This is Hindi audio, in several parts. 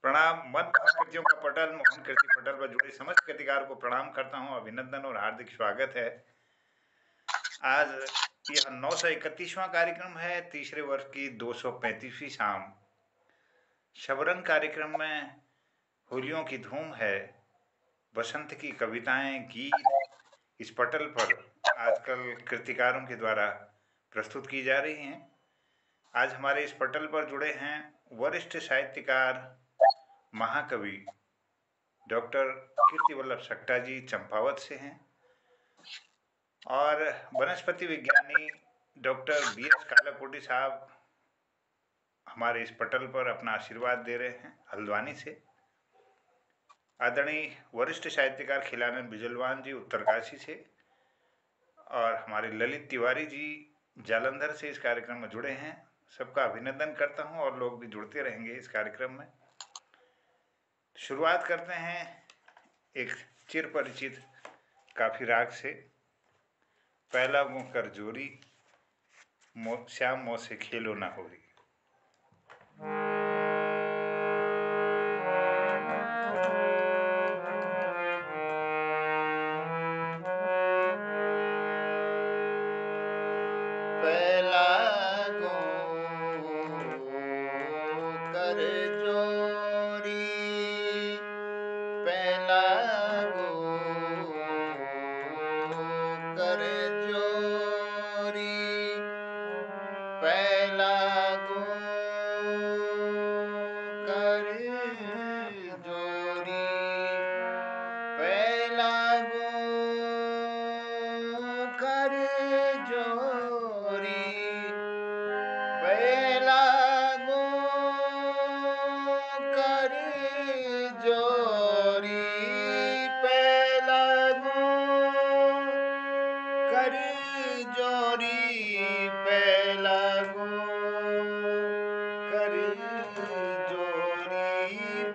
प्रणाम। मन मोहन कृतियों का पटल, मोहन कृति पटल पर जुड़े समस्त कृतिकारों को प्रणाम करता हूँ, अभिनंदन और हार्दिक स्वागत है। आज यह 931वां कार्यक्रम है, तीसरे वर्ष की 235वीं शाम। शबरंग कार्यक्रम में होलियों की धूम है, बसंत की कविताएं, गीत इस पटल पर आजकल कृतिकारों के द्वारा प्रस्तुत की जा रही हैं। आज हमारे इस पटल पर जुड़े हैं वरिष्ठ साहित्यकार, महाकवि डॉक्टर कीर्ति वल्लभ सक्टा जी चंपावत से हैं, और वनस्पति विज्ञानी डॉक्टर बी.एस. कालाकोटी साहब हमारे इस पटल पर अपना आशीर्वाद दे रहे हैं हल्द्वानी से। आदरणीय वरिष्ठ साहित्यकार खिलानंद बिजलवान जी उत्तरकाशी से, और हमारे ललित तिवारी जी जालंधर से इस कार्यक्रम में जुड़े हैं। सबका अभिनंदन करता हूं, और लोग भी जुड़ते रहेंगे इस कार्यक्रम में। शुरुआत करते हैं एक चिर परिचित काफी राग से। पहला मुँह कर जोरी, श्याम मोह से खेलो ना होरी। पहला कर जोरी, पहला कर जोरी, पहला कर जोरी, पहला कर जोरी, पहला कर जोरी, पहला कर जोरी, पहला कर जोरी,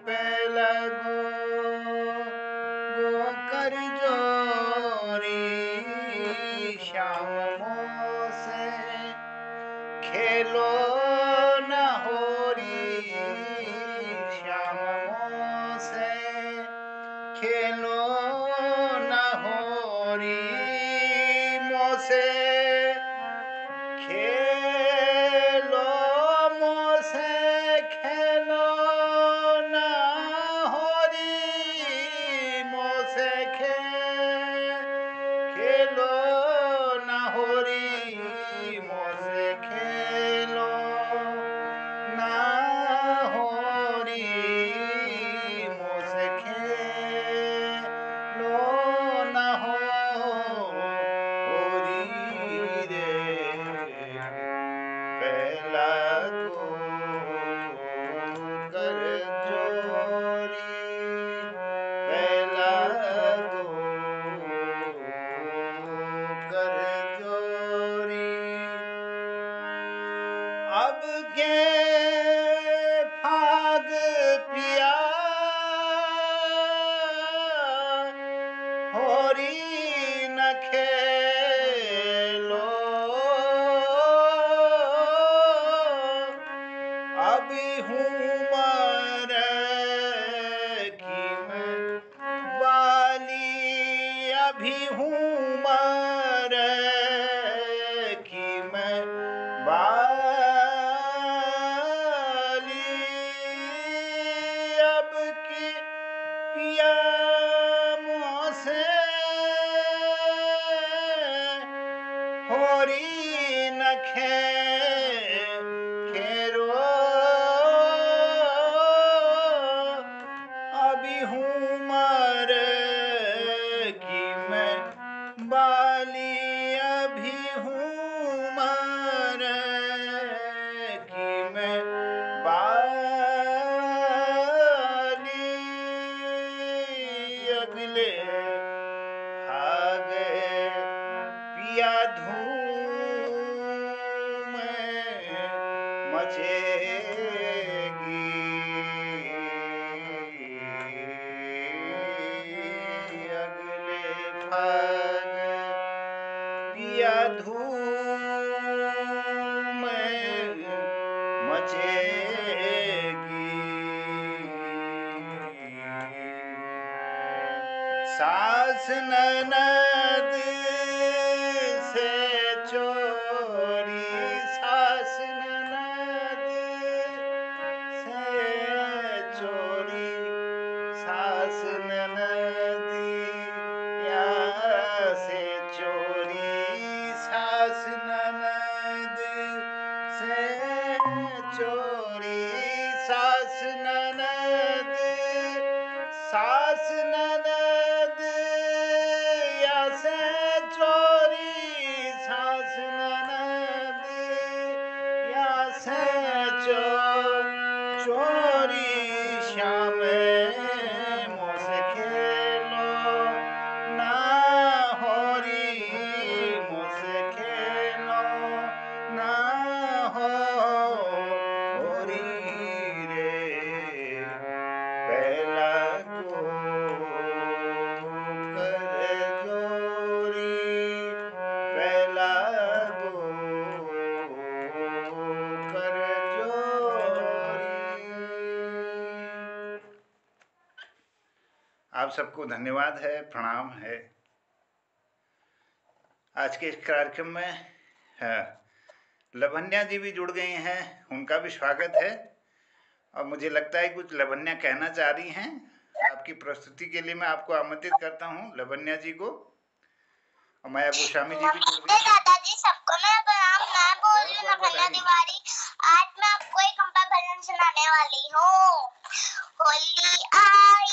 पहला कर जोरी, श्याम मोह से खेलो न होरी, श्याम मोह से खेलो न होरी, मोह से खेलो, मोह से खेलो न होरी, मोह से खेलो न होरी, मोह से खेलो न होरी, मोह से खेलो न होरी रे। पहला कर जोरी, पहला कर जोरी, अब के फाग पिया होरी न खेलो, अभी हूँ मर की मैं बाली, अभी हूँ मर की मैं बाली, अब की पिया मुँह से होरी न खेरो सास ननद से चोरी, सास ननद से चोरी, सास ननदिया से चोरी, सास ननद से चोरी, सास ननद, सास ननद या से चोरी, सास ननद या से चोरी, श्याम मोसे खेलो ना होरी, मोसे खेलो ना होरी रे, पहला को कर जोरी, पहला को कर जोरी। आप सबको धन्यवाद है, प्रणाम है। आज के इस कार्यक्रम में लवन्या जी भी जुड़ गई हैं, उनका भी स्वागत है। और मुझे लगता है कुछ लवन्या कहना चाह रही हैं। आपकी प्रस्तुति के लिए मैं आपको आमंत्रित करता हूँ, लवन्या जी को। और माया गोस्वामी जी भी जुड़ गई। दादाजी, सबको मैं प्रणाम। मैं बोल रही हूँ लवन्या तिवारी। आज मैं आपको एक कंपा भजन सुनाने वाली हूँ। होली आई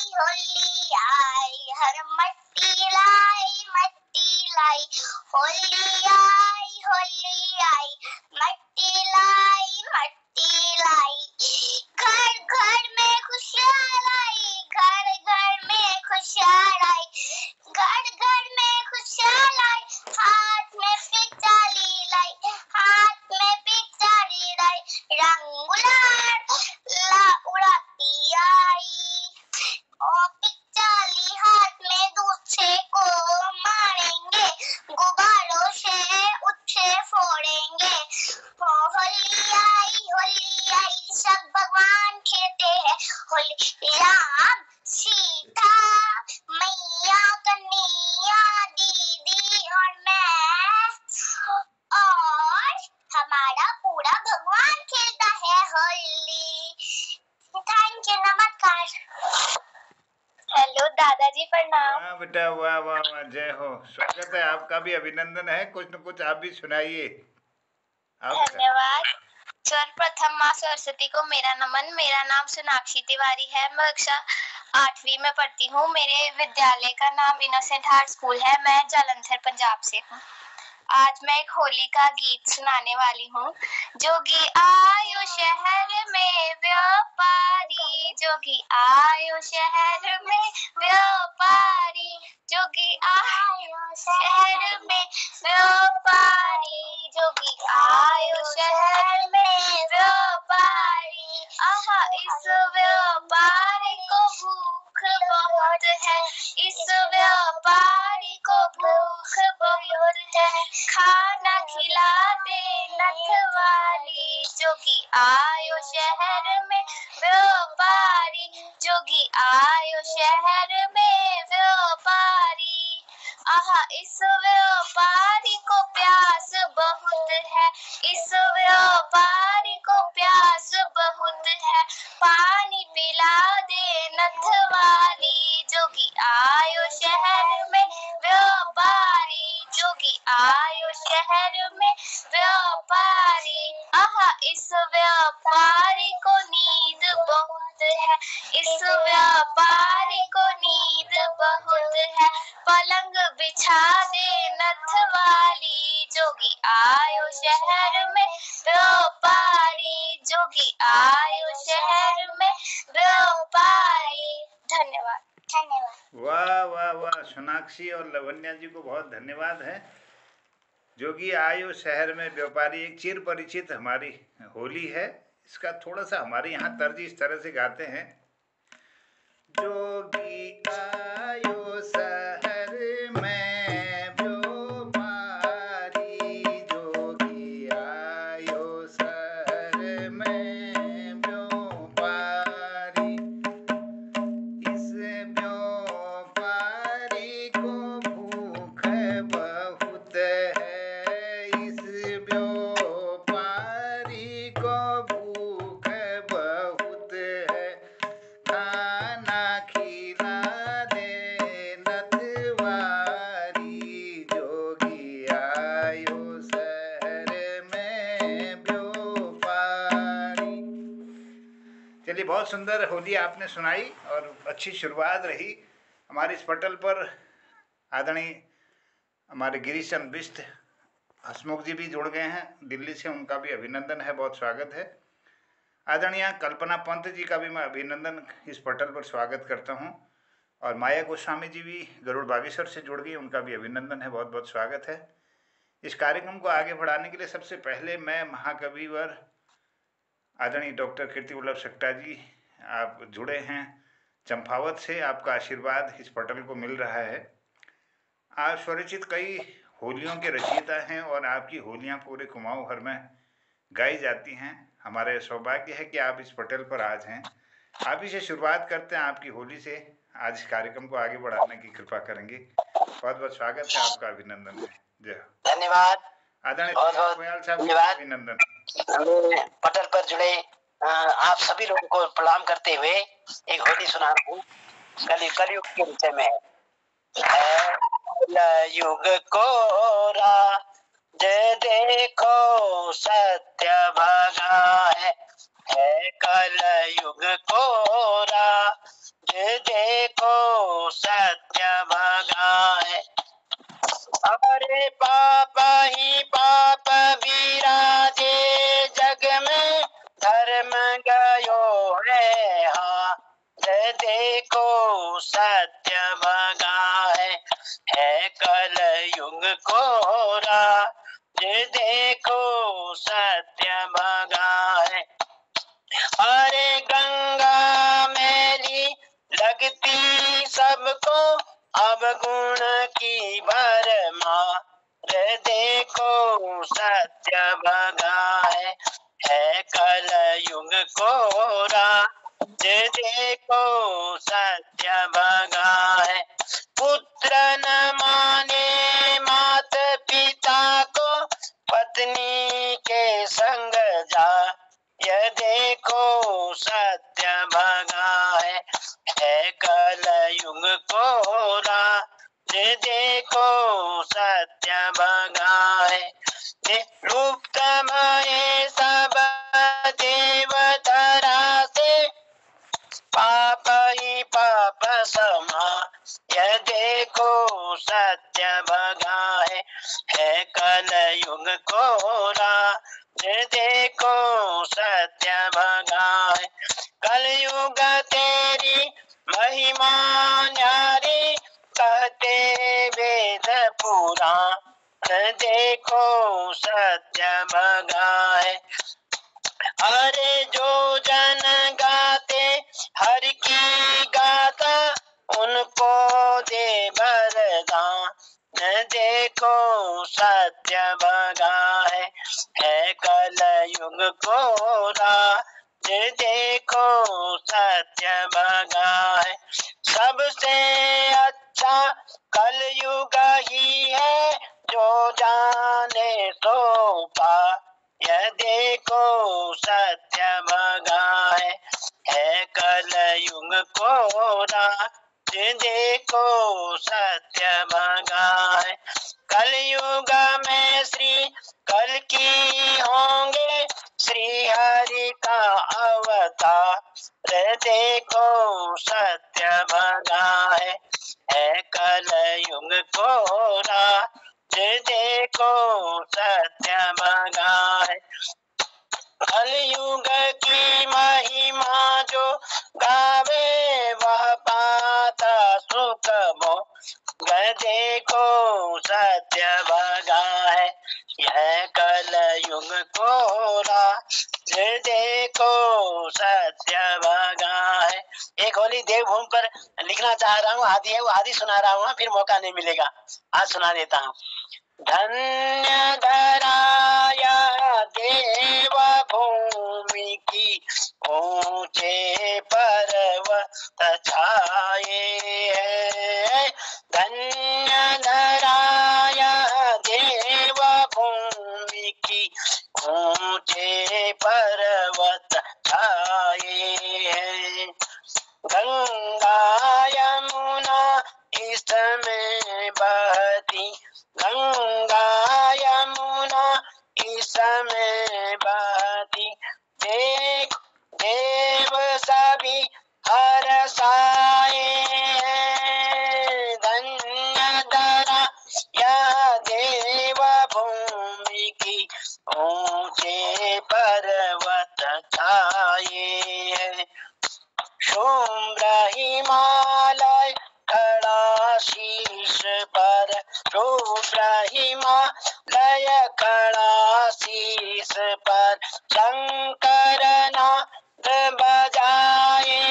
हर मट्टी लाई, मट्टी लाई, होली आई मट्टी लाई, मट्टी लाई, घर घर में खुशहाल आई, घर घर में खुशहाल आई, घर घर में खुशहाल आई, हाथ में पिचकारी लाई, हाथ में पिचकारी लाई, रंग गुलाल उड़ाती आई, और पिचकारी हाथ में दूसरे को मारेंगे, गुब्बारों से उच्छे फोड़ेंगे। होली आई सब भगवान खेलते हैं होली, राम सीता मैया कन्हैया दीदी और मैं और हमारा पूरा भगवान खेलता है होली। थैंक यू, नमस्कार। हेलो दादाजी, प्रणाम। वाह बेटा, वाह वाह वाह, जय हो, स्वागत है आपका भी, अभिनंदन है। कुछ न कुछ आप भी सुनाइए। धन्यवाद। सर्वप्रथम माँ सरस्वती को मेरा नमन। मेरा नाम सोनाक्षी तिवारी है। मैं कक्षा 8वीं में पढ़ती हूँ। मेरे विद्यालय का नाम इनोसेंट हार्ट स्कूल है। मैं जालंधर पंजाब से हूँ। आज मैं एक होली का गीत सुनाने वाली हूँ। जोगी आयो शहर में व्यापारी, जोगी आयो शहर में व्यापारी, जोगी आयो शहर में व्यापारी, जोगी आयो शहर में व्यापारी। आहा, इस व्यापारी को भूख बहुत है, इस व्यापारी को भूख बहुत है, खाना खिला दे नथ वाली, जोगी आयो शहर में व्यापारी, जोगी आयो शहर में व्यापारी। आहा, इस व्यापारी को प्यास बहुत है, इस व्यापारी को प्यास बहुत है, पानी पिला दे नथ वाली, जोगी आयो शहर में व्यापारी, जोगी आयो शहर में व्यापारी। आहा, इस व्यापारी को नींद बहुत है, इस व्यापारी को नींद बहुत है, पलंग बिछा दे नथ वाली, जोगी आयो शहर में व्यापारी, जोगी आयो शहर में व्यापारी। धन्यवाद। वाह वाह वाह, सोनाक्षी और लवन्या जी को बहुत धन्यवाद है। जोगी आयो शहर में व्यापारी एक चिर परिचित हमारी होली है। इसका थोड़ा सा हमारे यहाँ तर्ज इस तरह से गाते हैं। जोगी आयो शहर में व्यापारी, जोगी आयो शहर में व्यापारी, इस व्यापारी चलिए, बहुत सुंदर होली आपने सुनाई और अच्छी शुरुआत रही। हमारे इस पटल पर आदरणीय हमारे गिरीश चंद्र बिष्ट हसमुख जी भी जुड़ गए हैं दिल्ली से, उनका भी अभिनंदन है, बहुत स्वागत है। आदरणीय कल्पना पंत जी का भी मैं अभिनंदन इस पटल पर स्वागत करता हूं। और माया गोस्वामी जी भी गरुड़ बागेश्वर से जुड़ गई, उनका भी अभिनंदन है, बहुत बहुत स्वागत है। इस कार्यक्रम को आगे बढ़ाने के लिए सबसे पहले मैं महाकविवर आदरणीय डॉक्टर कीर्ति वल्लभ सक्टा जी, आप जुड़े हैं चंपावत से, आपका आशीर्वाद इस पटल को मिल रहा है। आप स्वरचित कई होलियों के रचयिता हैं और आपकी होलियां पूरे कुमाऊं भर में गाई जाती हैं। हमारे सौभाग्य है कि आप इस पटल पर आज हैं। आप ही से शुरुआत करते हैं, आपकी होली से आज इस कार्यक्रम को आगे बढ़ाने की कृपा करेंगे। बहुत बहुत स्वागत है, आपका अभिनंदन है। जय धन्यवाद, आदरणीय गोयल साहब, धन्यवाद। अभिनंदन। पटल पर जुड़े आप सभी लोगों को प्रणाम करते हुए एक होली सुना रहा हूँ। कलयुग के विषय में है। युग कोरा जे देखो सत्य भगा है कल युग कोरा जे देखो सत्य भगा है। अरे पाप ही पाप विराजे जग में धर्म गयो है। हाँ देखो सत्य भगा है कल युग कोरा देखो सत्य भगा है। अरे गंगा मैली लगती सबको अब गुण की भरमा देखो सत्य भगा है कल युग कोरा देखो सत्य भगा है। पुत्र न माने मात पिता को पत्नी के संग जा यह देखो सत्य भगा है कल युग कोरा देखो सत्य भगा है। लुप्त भये सब देव धरा से पाप ही पाप समा यह देखो सत्य भगा है कल युग कोरा देखो सत्य भगा है। कलयुग तेरी महिमा न्यारी कहते वेद पुराण देखो सत्य भगा है। अरे जो जन गाते हर की गाता उनको दे वरदान देखो सत्य भगा है कल युग कोरा देखो सत्य भगा है। सबसे अच्छा कलयुग ही है जो जाने तो पा यह देखो सत्य भगा है कल युग कोरा देखो सत्य भगा है। कलयुग में श्री कल की होंगे श्री हरि का अवतार देखो सत्य भगा है कल युग कोरा देखो सत्य भगा है। कलयुग की महिमा जो गावे वह पाता सुख भो देखो सत्य भगा है यह कल युग कोरा देखो सत्य भगा है। एक होली देवभूमि पर लिखना चाह रहा हूँ, आदि है वो आदि सुना रहा हूँ, फिर मौका नहीं मिलेगा, आज सुना देता हूँ। धन्य धराया देव भूमि की ऊंचे पर्वत छाए है। धन्य धराया देव भूमि की ऊंचे पर्वत छाए है। गंगा यमुना इसमें बहती गंगा यमुना इसमें बहती देव भी हरसाए। धन्य धरा यह देव भूमि की ऊंचे पर्वत छाए। शुभ्र हिमालय खड़ा शीश पर, शुभ्र हिमालय खड़ा शीश पर, शंकर नाद बजाए।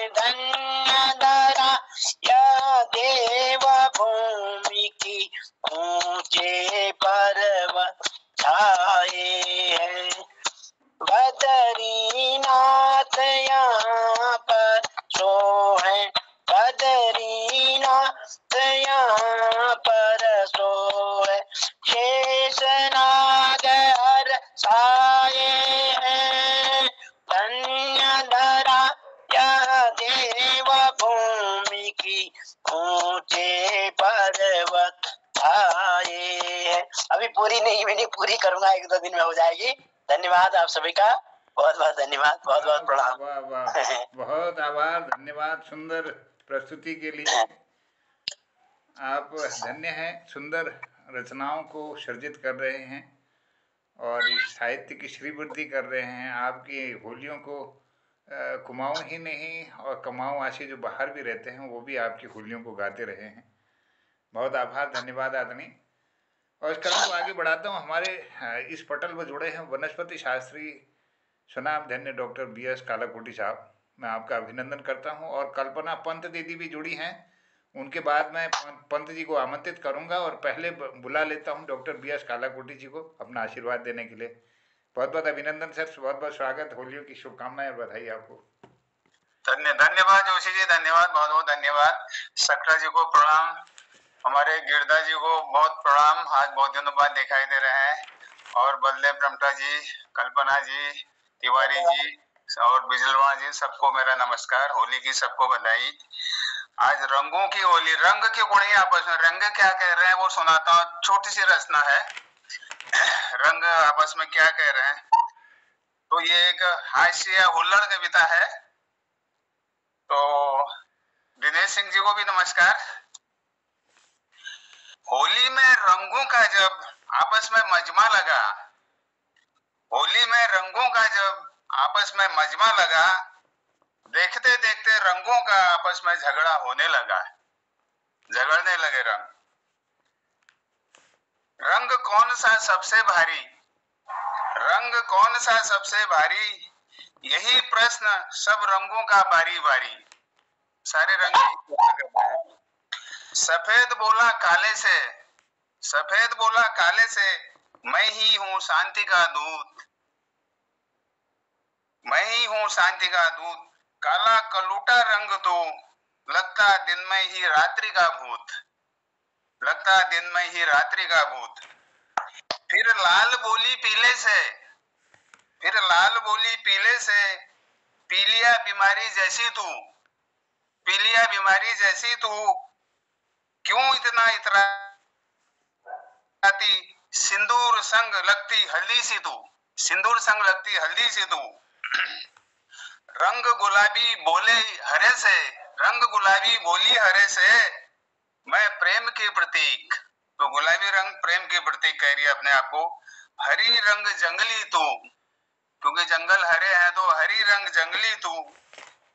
धन्य धरा यह देव भूमि की ऊंचे पर्वत छाए। बद्रीनाथ यहाँ पर सोहे, बद्रीनाथ यहाँ पर सोहे, शेषनाग हरसाए। धन्य धरा यह देव भूमि की ऊंचे पर्वत छाए। अभी पूरी नहीं, मैंने पूरी करूंगा, 1-2 दिन में हो जाएगी। धन्यवाद आप सभी का, बहुत बहुत धन्यवाद, बहुत बहुत प्रणाम। वाह वाह, बहुत आभार, धन्यवाद सुंदर प्रस्तुति के लिए। आप धन्य हैं, सुंदर रचनाओं को सृजित कर रहे हैं और इस साहित्य की श्रीवृद्धि कर रहे हैं। आपकी होलियों को कुमाऊं ही नहीं और कमाऊं आशी जो बाहर भी रहते हैं वो भी आपकी होलियों को गाते रहे हैं। बहुत आभार, धन्यवाद आदरणीय। और इस क्रम को आगे बढ़ाता हूँ। हमारे इस पटल पर जुड़े हैं वनस्पति शास्त्री सुनाम धन्य डॉक्टर BS कालाकोटी साहब, मैं आपका अभिनंदन करता हूँ। और कल्पना पंत दीदी भी जुड़ी हैं, उनके बाद मैं पंत जी को आमंत्रित करूंगा और पहले बुला लेता हूं डॉक्टर BS कालाकोटी जी को अपना आशीर्वाद देने के लिए। बहुत बहुत अभिनंदन सर, बहुत बहुत स्वागत, होलियों की शुभकामनाएं और बधाई आपको। धन्यवाद जोशी जी, धन्यवाद, बहुत बहुत धन्यवाद। सकरा जी को प्रणाम, हमारे गिरदा जी को बहुत प्रणाम, आज बहुत दिनों बाद दिखाई दे रहे हैं। और बलदेव ब्रह्मटा जी, कल्पना जी, तिवारी जी और बिजलवा जी, सबको मेरा नमस्कार, होली की सबको बधाई। आज रंगों की होली, रंग के गुण ही आपस में, रंग क्या कह रहे हैं वो सुनाता हूँ, छोटी सी रचना है। रंग आपस में क्या कह रहे हैं, तो ये एक हास्य हुल्लड़ कविता है। तो दिनेश सिंह जी को भी नमस्कार। होली में रंगों का जब आपस में मजमा लगा, होली में रंगों का जब आपस में मजमा लगा, देखते देखते रंगों का आपस में झगड़ा होने लगा, झगड़ने लगे रंग। रंग कौन सा सबसे भारी, रंग कौन सा सबसे भारी, यही प्रश्न सब रंगों का बारी बारी, सारे रंग। सफेद बोला काले से, सफेद बोला काले से, मैं ही हूं शांति का दूत, मैं ही हूं शांति का दूत। काला कलूटा रंग तो लगता दिन में ही रात्रि का भूत, लगता दिन में ही रात्रि का भूत। फिर लाल बोली पीले से, फिर लाल बोली पीले से, पीलिया बीमारी जैसी तू, पीलिया बीमारी जैसी तू, क्यों इतना इतराती, सिंदूर संग लगती हल्दी सी तू, सिंदूर संग लगती हल्दी सी तू। रंग गुलाबी बोले हरे से, रंग गुलाबी बोली हरे से, मैं प्रेम के प्रतीक। तो गुलाबी रंग प्रेम के प्रतीक कह रही है अपने आप को। हरी रंग जंगली तू, क्योंकि जंगल हरे हैं तो हरी रंग जंगली तू।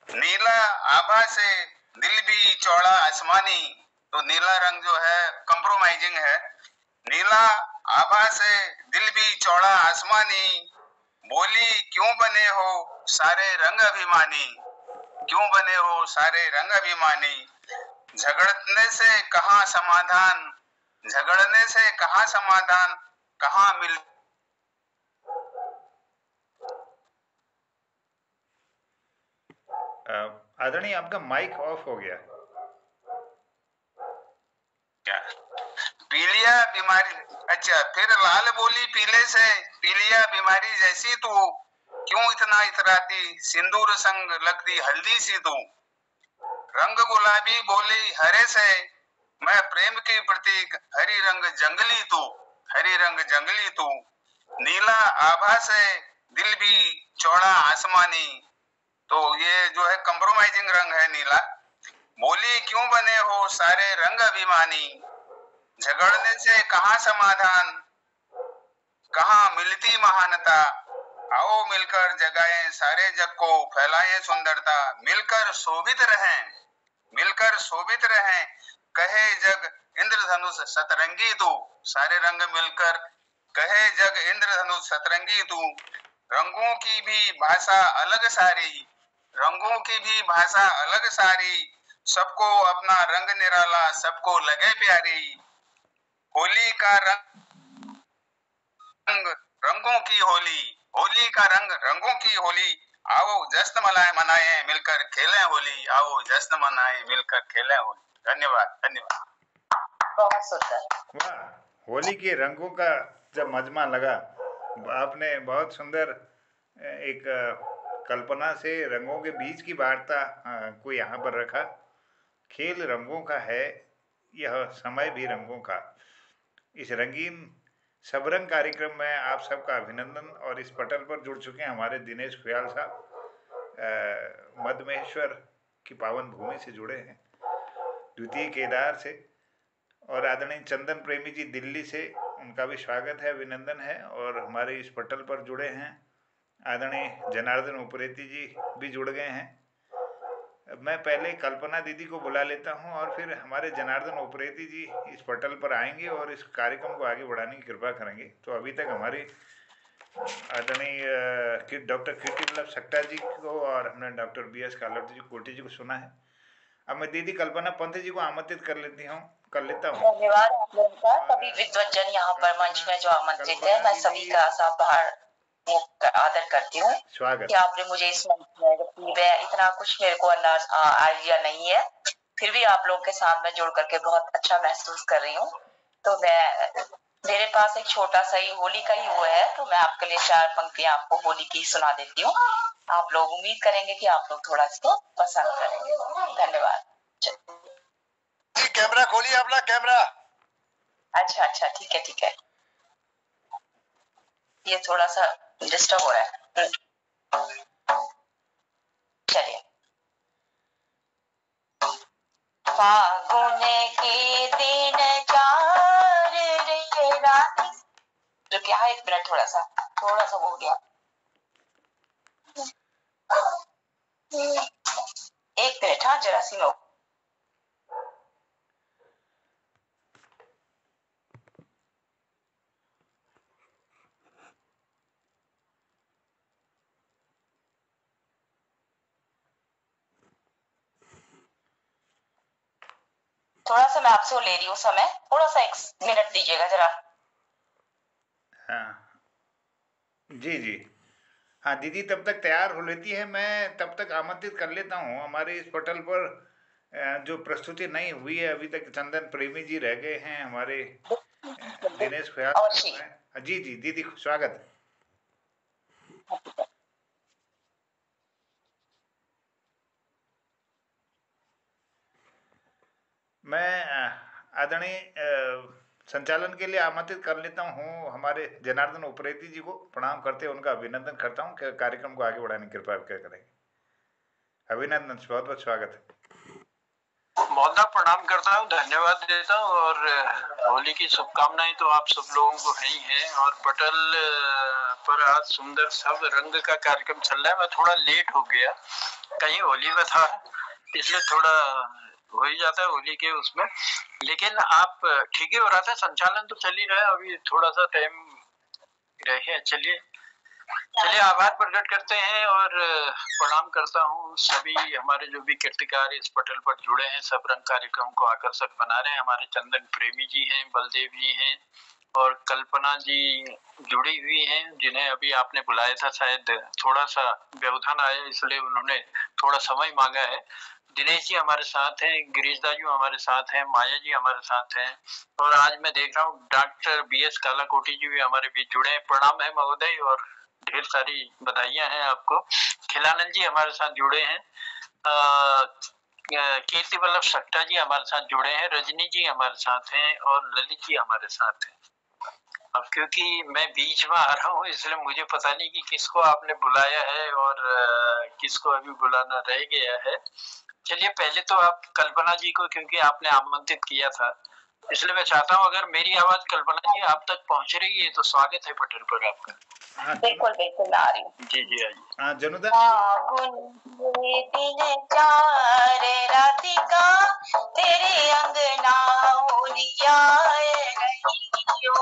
नीला आभा से दिल भी चौड़ा आसमानी, तो नीला रंग जो है कंप्रोमाइजिंग है। नीला आभा से दिल भी चौड़ा आसमानी, बोली क्यों बने हो सारे रंग अभिमानी, क्यों बने हो सारे रंग अभिमानी। झगड़ने से कहाँ समाधान, झगड़ने से कहाँ समाधान, कहाँ मिल। आदरणीय आपका माइक ऑफ हो गया। क्या पीलिया बीमारी, अच्छा, फिर लाल बोली पीले से, पीलिया बीमारी जैसी तू, क्यों इतना इतराती, सिंदूर संग लगती हल्दी सी तू। रंग गुलाबी बोली हरे से, मैं प्रेम के प्रतीक, हरी रंग जंगली तू, हरी रंग जंगली तू। नीला आभा से दिल भी चौड़ा आसमानी, तो ये जो है कंप्रोमाइजिंग रंग है नीला। बोली क्यों बने हो सारे रंग अभिमानी, झगड़ने से कहाँ समाधान, कहाँ मिलती महानता, आओ मिलकर जगाएं सारे जग को, फैलाएं सुंदरता, मिलकर शोभित रहें, मिलकर शोभित रहें, कहे जग इंद्रधनुष सतरंगी तू, सारे रंग मिलकर कहे जग इंद्रधनुष सतरंगी तू, रंगों की भी भाषा अलग सारी, रंगों की भी भाषा अलग सारी, सबको अपना रंग निराला, सबको लगे प्यारी, होली का रंग रंगों की होली, होली का रंग रंगों की होली, आओ जश्न मनाए मिलकर खेलें होली, आओ जश्न मनाए मिलकर खेलें होली। धन्यवाद धन्यवाद। बहुत सुंदर। वाह, होली के रंगों का जब मजमा लगा, आपने बहुत सुंदर एक कल्पना से रंगों के बीच की वार्ता को यहाँ पर रखा। खेल रंगों का है, यह समय भी रंगों का। इस रंगीन सबरंग कार्यक्रम में आप सबका अभिनंदन। और इस पटल पर जुड़ चुके हैं हमारे दिनेश खुयाल साहब, मधमेश्वर की पावन भूमि से जुड़े हैं, द्वितीय केदार से, और आदरणीय चंदन प्रेमी जी दिल्ली से, उनका भी स्वागत है, अभिनंदन है। और हमारे इस पटल पर जुड़े हैं आदरणीय जनार्दन उप्रेती जी भी जुड़ गए हैं। मैं पहले कल्पना दीदी को बुला लेता हूं और फिर हमारे जनार्दन उप्रेती जी इस पटल पर आएंगे और इस कार्यक्रम को आगे बढ़ाने की कृपा करेंगे। तो अभी तक हमारी आदरणीय डॉक्टर कीर्ति वल्लभ सक्टा जी को और हमने डॉक्टर BS कोटी जी को सुना है। अब मैं दीदी कल्पना पंत जी को आमंत्रित कर लेता हूँ। धन्यवाद आप लोगों का, सभी विद्वज्जन यहाँ पर मंच में जो आमंत्रित है, मैं सभी का साभार आदर करती हूँ स्वागत कि आपने मुझे इस मंच में, इतना कुछ मेरे को आइडिया नहीं है, फिर भी आप लोगों के साथ में जुड़ करके बहुत अच्छा महसूस कर रही हूँ। तो मेरे पास एक छोटा सा ही होली का ही वो है, तो मैं आपके लिए 4 पंक्तियां आपको होली की सुना देती हूँ। आप लोग उम्मीद करेंगे कि आप लोग थोड़ा इसको पसंद करेंगे। धन्यवाद। कैमरा खोलिए अपना कैमरा। अच्छा, ठीक है। ये थोड़ा सा डिस्टर्ब हो रहा है, चलिए। फागुन के दिन 4 रे रानी, जो क्या है, 1 मिनट, थोड़ा सा हो गया, 1 मिनट, हाँ जरा सी। थोड़ा सा मैं आपसे ले रही हूँ समय, थोड़ा सा 1 मिनट दीजिएगा जरा। हाँ जी हाँ दीदी, तब तक तैयार हो लेती है, मैं तब तक आमंत्रित कर लेता हूँ। हमारे इस पटल पर जो प्रस्तुति नहीं हुई है अभी तक, चंदन प्रेमी जी रह गए हैं, हमारे दिनेश खुयाल जी दीदी स्वागत। मैं आदरणीय संचालन के लिए आमंत्रित कर लेता हूँ हमारे जनार्दन उप्रेती जी को, प्रणाम करते उनका अभिनंदन करता हूँ कि कार्यक्रम को आगे बढ़ाने की कृपा करेंगे। अभिनंदन, बहुत बहुत स्वागत है। महोदय प्रणाम करता हूँ, धन्यवाद देता हूँ, और होली की शुभकामनाएं तो आप सब लोगों को है ही है। और पटल पर आज सुंदर सब रंग का कार्यक्रम चल रहा है। मैं थोड़ा लेट हो गया, कहीं होली में था, इसलिए थोड़ा हो ही जाता है होली के उसमें, लेकिन आप ठीक ही हो रहा था, संचालन तो चल ही रहा है, अभी थोड़ा सा टाइम रहे। चलिए आभार प्रकट करते हैं और प्रणाम करता हूँ सभी हमारे जो भी कीर्तिकार इस पटल पर जुड़े हैं, सब रंग कार्यक्रम को आकर्षक बना रहे हैं। हमारे चंदन प्रेमी जी हैं, बलदेव जी हैं और कल्पना जी जुड़ी हुई हैं, जिन्हें अभी आपने बुलाया था, शायद थोड़ा सा व्यवधान आया इसलिए उन्होंने थोड़ा समय मांगा है। दिनेश जी हमारे साथ हैं, गिरीश दाजू हमारे साथ हैं, माया जी हमारे साथ हैं, और आज मैं देख रहा हूँ डॉक्टर BS कालाकोटी जी भी हमारे बीच जुड़े हैं। प्रणाम है महोदय और ढेर सारी बधाइयां हैं आपको। खिलानंद जी हमारे साथ जुड़े हैं, कीर्ति वल्लभ सक्टा जी हमारे साथ जुड़े हैं, रजनी जी हमारे साथ हैं और ललित जी हमारे साथ हैं। अब क्योंकि मैं बीच में आ रहा हूँ इसलिए मुझे पता नहीं कि किसको आपने बुलाया है और किसको अभी बुलाना रह गया है। चलिए पहले तो आप कल्पना जी को, क्योंकि आपने आमंत्रित किया था, इसलिए मैं चाहता हूँ अगर मेरी आवाज कल्पना जी आप तक पहुंच रही है तो स्वागत है पटल पर आपका। हाँ बिल्कुल बिल्कुल आ रही हूँ। जी जी आइए। हाँ जनुदा दिन चार राधिका तेरे अंगना होलिया रहियो,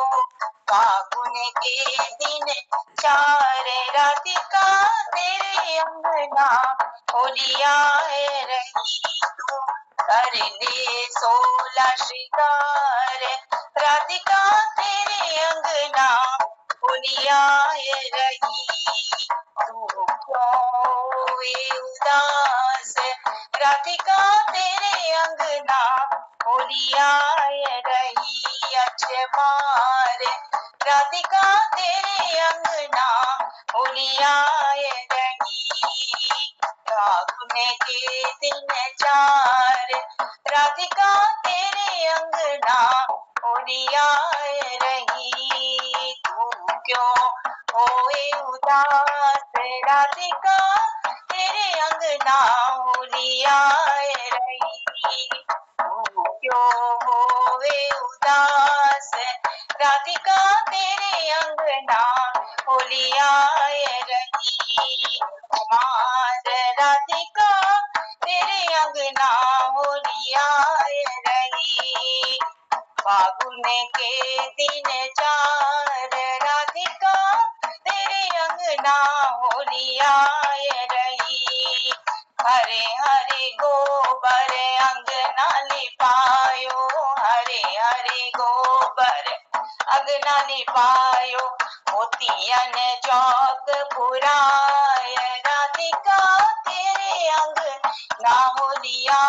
फागुन के दिन चार राधिका तेरे अंगना होलिया रही तू, कर ले 16 श्रृंगार राधिका तेरे अंगना होलिया रही तू, क्यों उदास राधिका तेरे अंगना होलिया रही, अचमार राधिका तेरे अंगना होलिया रही, फागुन के दिन चार राधिका तेरे अंगना होलिया रही, तू क्यों होए उदास राधिका तेरे अंगना होलिया रही, तू क्यों होए उदास राधिका तेरे अंगना होलिया रही, कुमार राधिका तेरे अंगना होलिया रही, फागुन के दिन चार राधिका तेरे अंगना होलिया रही, हरे हरे गोबर अंगना लिपायो, हरे हरे गोबर अंगना लिपायो, मोतियन चौक पुराय राधिका तेरे अंगना होलिया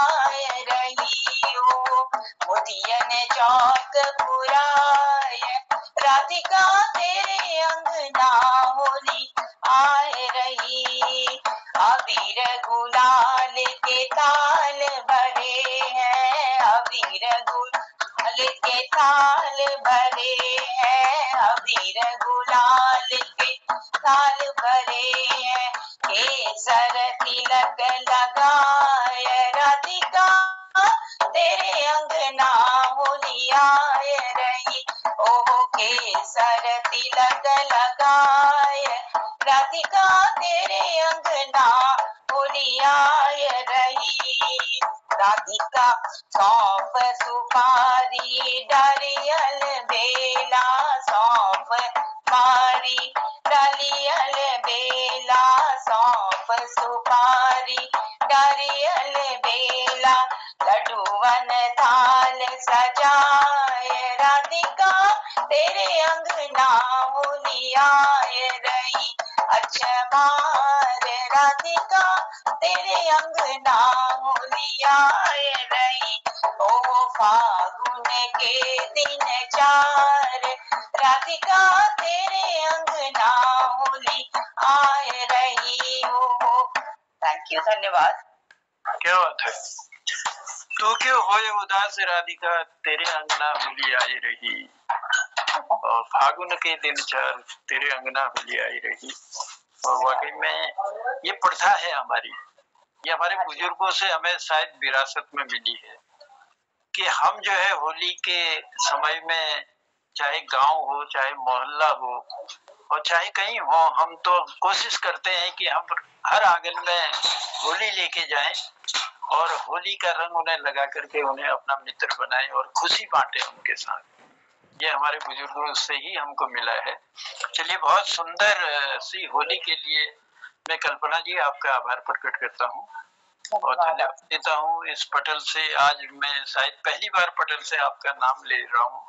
रहियो, मोतियन चौक पुराय राधिका तेरे अंगना होली आए रही, अबीर गुलाल के ताल भरे हैं, अबीर गुलाल के ताल भरे हैं, अबीर गुलाल के ताल भरे हैं, केसर तिलक लगाय राधिका तेरे अंगना होलिया रही, ओहो केसर तिलक लगाय राधिका तेरे अंगना होलिया रही, राधिका सौंफ सुपारी डालियल बेला, सौंफ मारी डालियल बेला, सौंफ सुपारी डालियल बेला, लड्डूवन थाल सजाए राधिका तेरे अंगना होलिया रही, अचमार राधिका तेरे अंगना होलिया रही, ओ फागुन के दिन चार राधिका तेरे अंगना होली आए रही हो। थैंक यू, धन्यवाद। क्या बात है। तू क्यों होए उदास राधिका तेरे अंगना होली आई रही, और फागुन के दिन चार तेरे अंगना होली आई रही। और वाकई में ये प्रथा है हमारी, ये हमारे बुजुर्गों से हमें शायद विरासत में मिली है कि हम जो है होली के समय में चाहे गांव हो चाहे मोहल्ला हो और चाहे कहीं हो, हम तो कोशिश करते हैं कि हम हर आंगन में होली लेके जाएं और होली का रंग उन्हें लगा करके उन्हें अपना मित्र बनाएं और खुशी बांटे उनके साथ। ये हमारे बुजुर्गों से ही हमको मिला है। चलिए, बहुत सुंदर सी होली के लिए मैं कल्पना जी आपका आभार प्रकट करता हूँ और धन्यवाद देता हूँ। इस पटल से आज मैं शायद पहली बार पटल से आपका नाम ले रहा हूँ,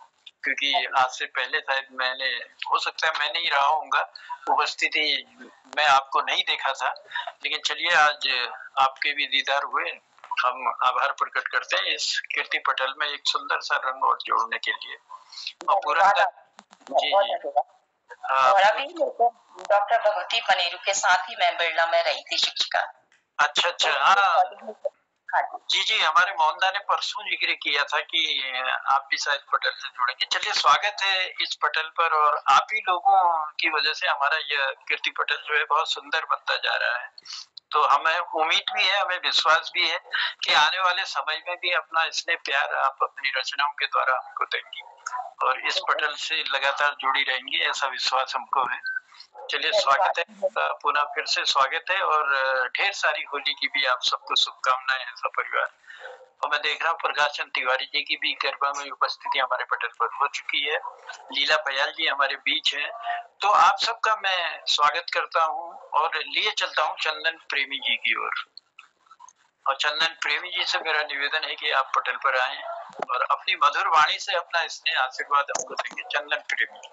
क्योंकि आज से पहले शायद मैंने, हो सकता है मैं नहीं रहा होऊंगा, उपस्थिति मैं आपको नहीं देखा था, लेकिन चलिए आज आपके भी दीदार हुए। हम आभार प्रकट करते हैं इस कीर्ति पटल में एक सुंदर सा रंग और जोड़ने के लिए। और पूरा जी जी और अभी डॉक्टर भगवती पनेरू के साथ ही मैं बिरला में रही थी शिक्षिका। अच्छा, हाँ जी जी, हमारे मोहनदा ने परसों जिक्र किया था कि आप भी शायद पटल से जुड़ेंगे। चलिए, स्वागत है इस पटल पर, और आप ही लोगों की वजह से हमारा यह कीर्ति पटल जो है बहुत सुंदर बनता जा रहा है। तो हमें उम्मीद भी है, हमें विश्वास भी है कि आने वाले समय में भी अपना स्नेह प्यार आप अपनी रचनाओं के द्वारा हमको देंगी और इस पटल से लगातार जुड़ी रहेंगी, ऐसा विश्वास हमको है। चलिए, स्वागत है, पुनः फिर से स्वागत है, और ढेर सारी होली की भी आप सबको शुभकामनाएं हैं सब परिवार। और मैं देख रहा हूँ प्रकाश चंद तिवारी जी की भी कृपा में उपस्थिति हमारे पटल पर हो चुकी है। लीला भयाल जी हमारे बीच हैं। तो आप सबका मैं स्वागत करता हूँ और लिए चलता हूँ चंदन प्रेमी जी की ओर। और चंदन प्रेमी जी से मेरा निवेदन है कि आप पटल पर आए और अपनी मधुर वाणी से अपना स्नेह आशीर्वाद हमको देंगे। चंदन प्रेमी जी।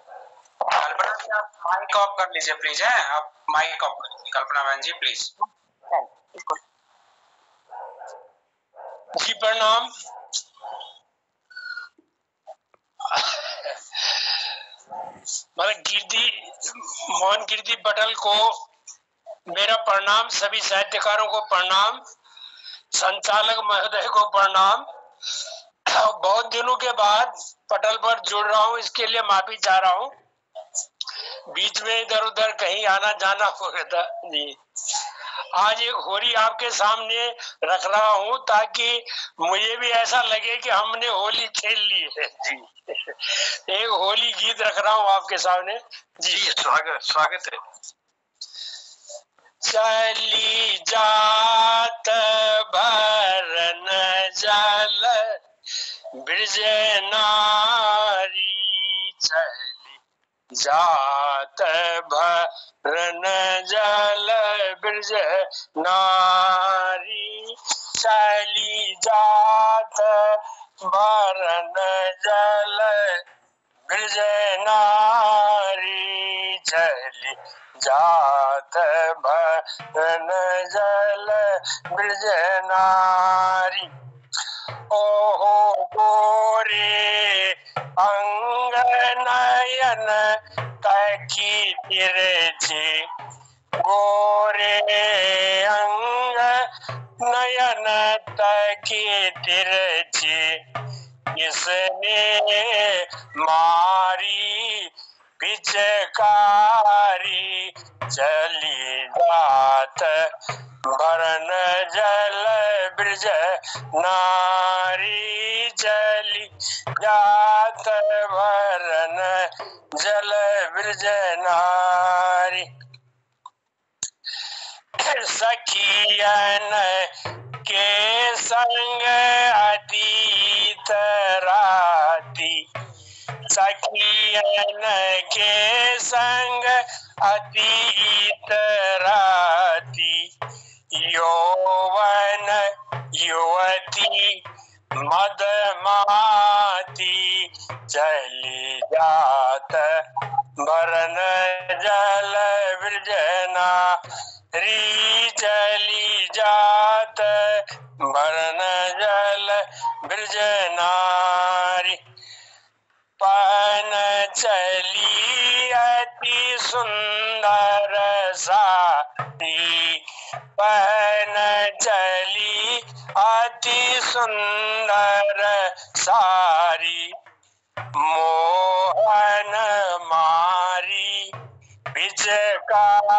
कल्पना जी, आप माइक ऑफ कर लीजिए प्लीज। है, आप माइक ऑफ कर लीजिए, कल्पना बहन जी प्लीज। जी प्रणाम। मोहन कीर्ति पटल को मेरा प्रणाम, सभी साहित्यकारों को प्रणाम, संचालक महोदय को प्रणाम। बहुत दिनों के बाद पटल पर जुड़ रहा हूँ, इसके लिए माफी चाह रहा हूँ। बीच में इधर उधर कहीं आना जाना हो गया था जी। आज एक होली आपके सामने रख रहा हूँ ताकि मुझे भी ऐसा लगे कि हमने होली खेल ली है जी। एक होली गीत रख रहा हूँ आपके सामने जी। स्वागत है। चली जात भरन जल ब्रज नारी, चली जात भरन जल ब्रज नारी, चली जात भरन जल ब्रज नारी, चली जात भरन जल ब्रज नारी। ओहो गोरे अंग नयन तकी तिरछे, गोरे अंग नयन तकी तिरछे, किसने मारी पिचकारी, चली जात भरन जल ब्रज नारी, चली जात भरन जल ब्रज नारी। सखियन के संग अतीत राती, सखियन के संग अतीत राती, यौवन युवती मदमाती, चली जात भरन जल ब्रज नारी, चली जात भरन जल ब्रज नारी। पन चली अति सुंदर सारी, पन चली अति सुंदर सारी, मोहन मारी पिचकारी,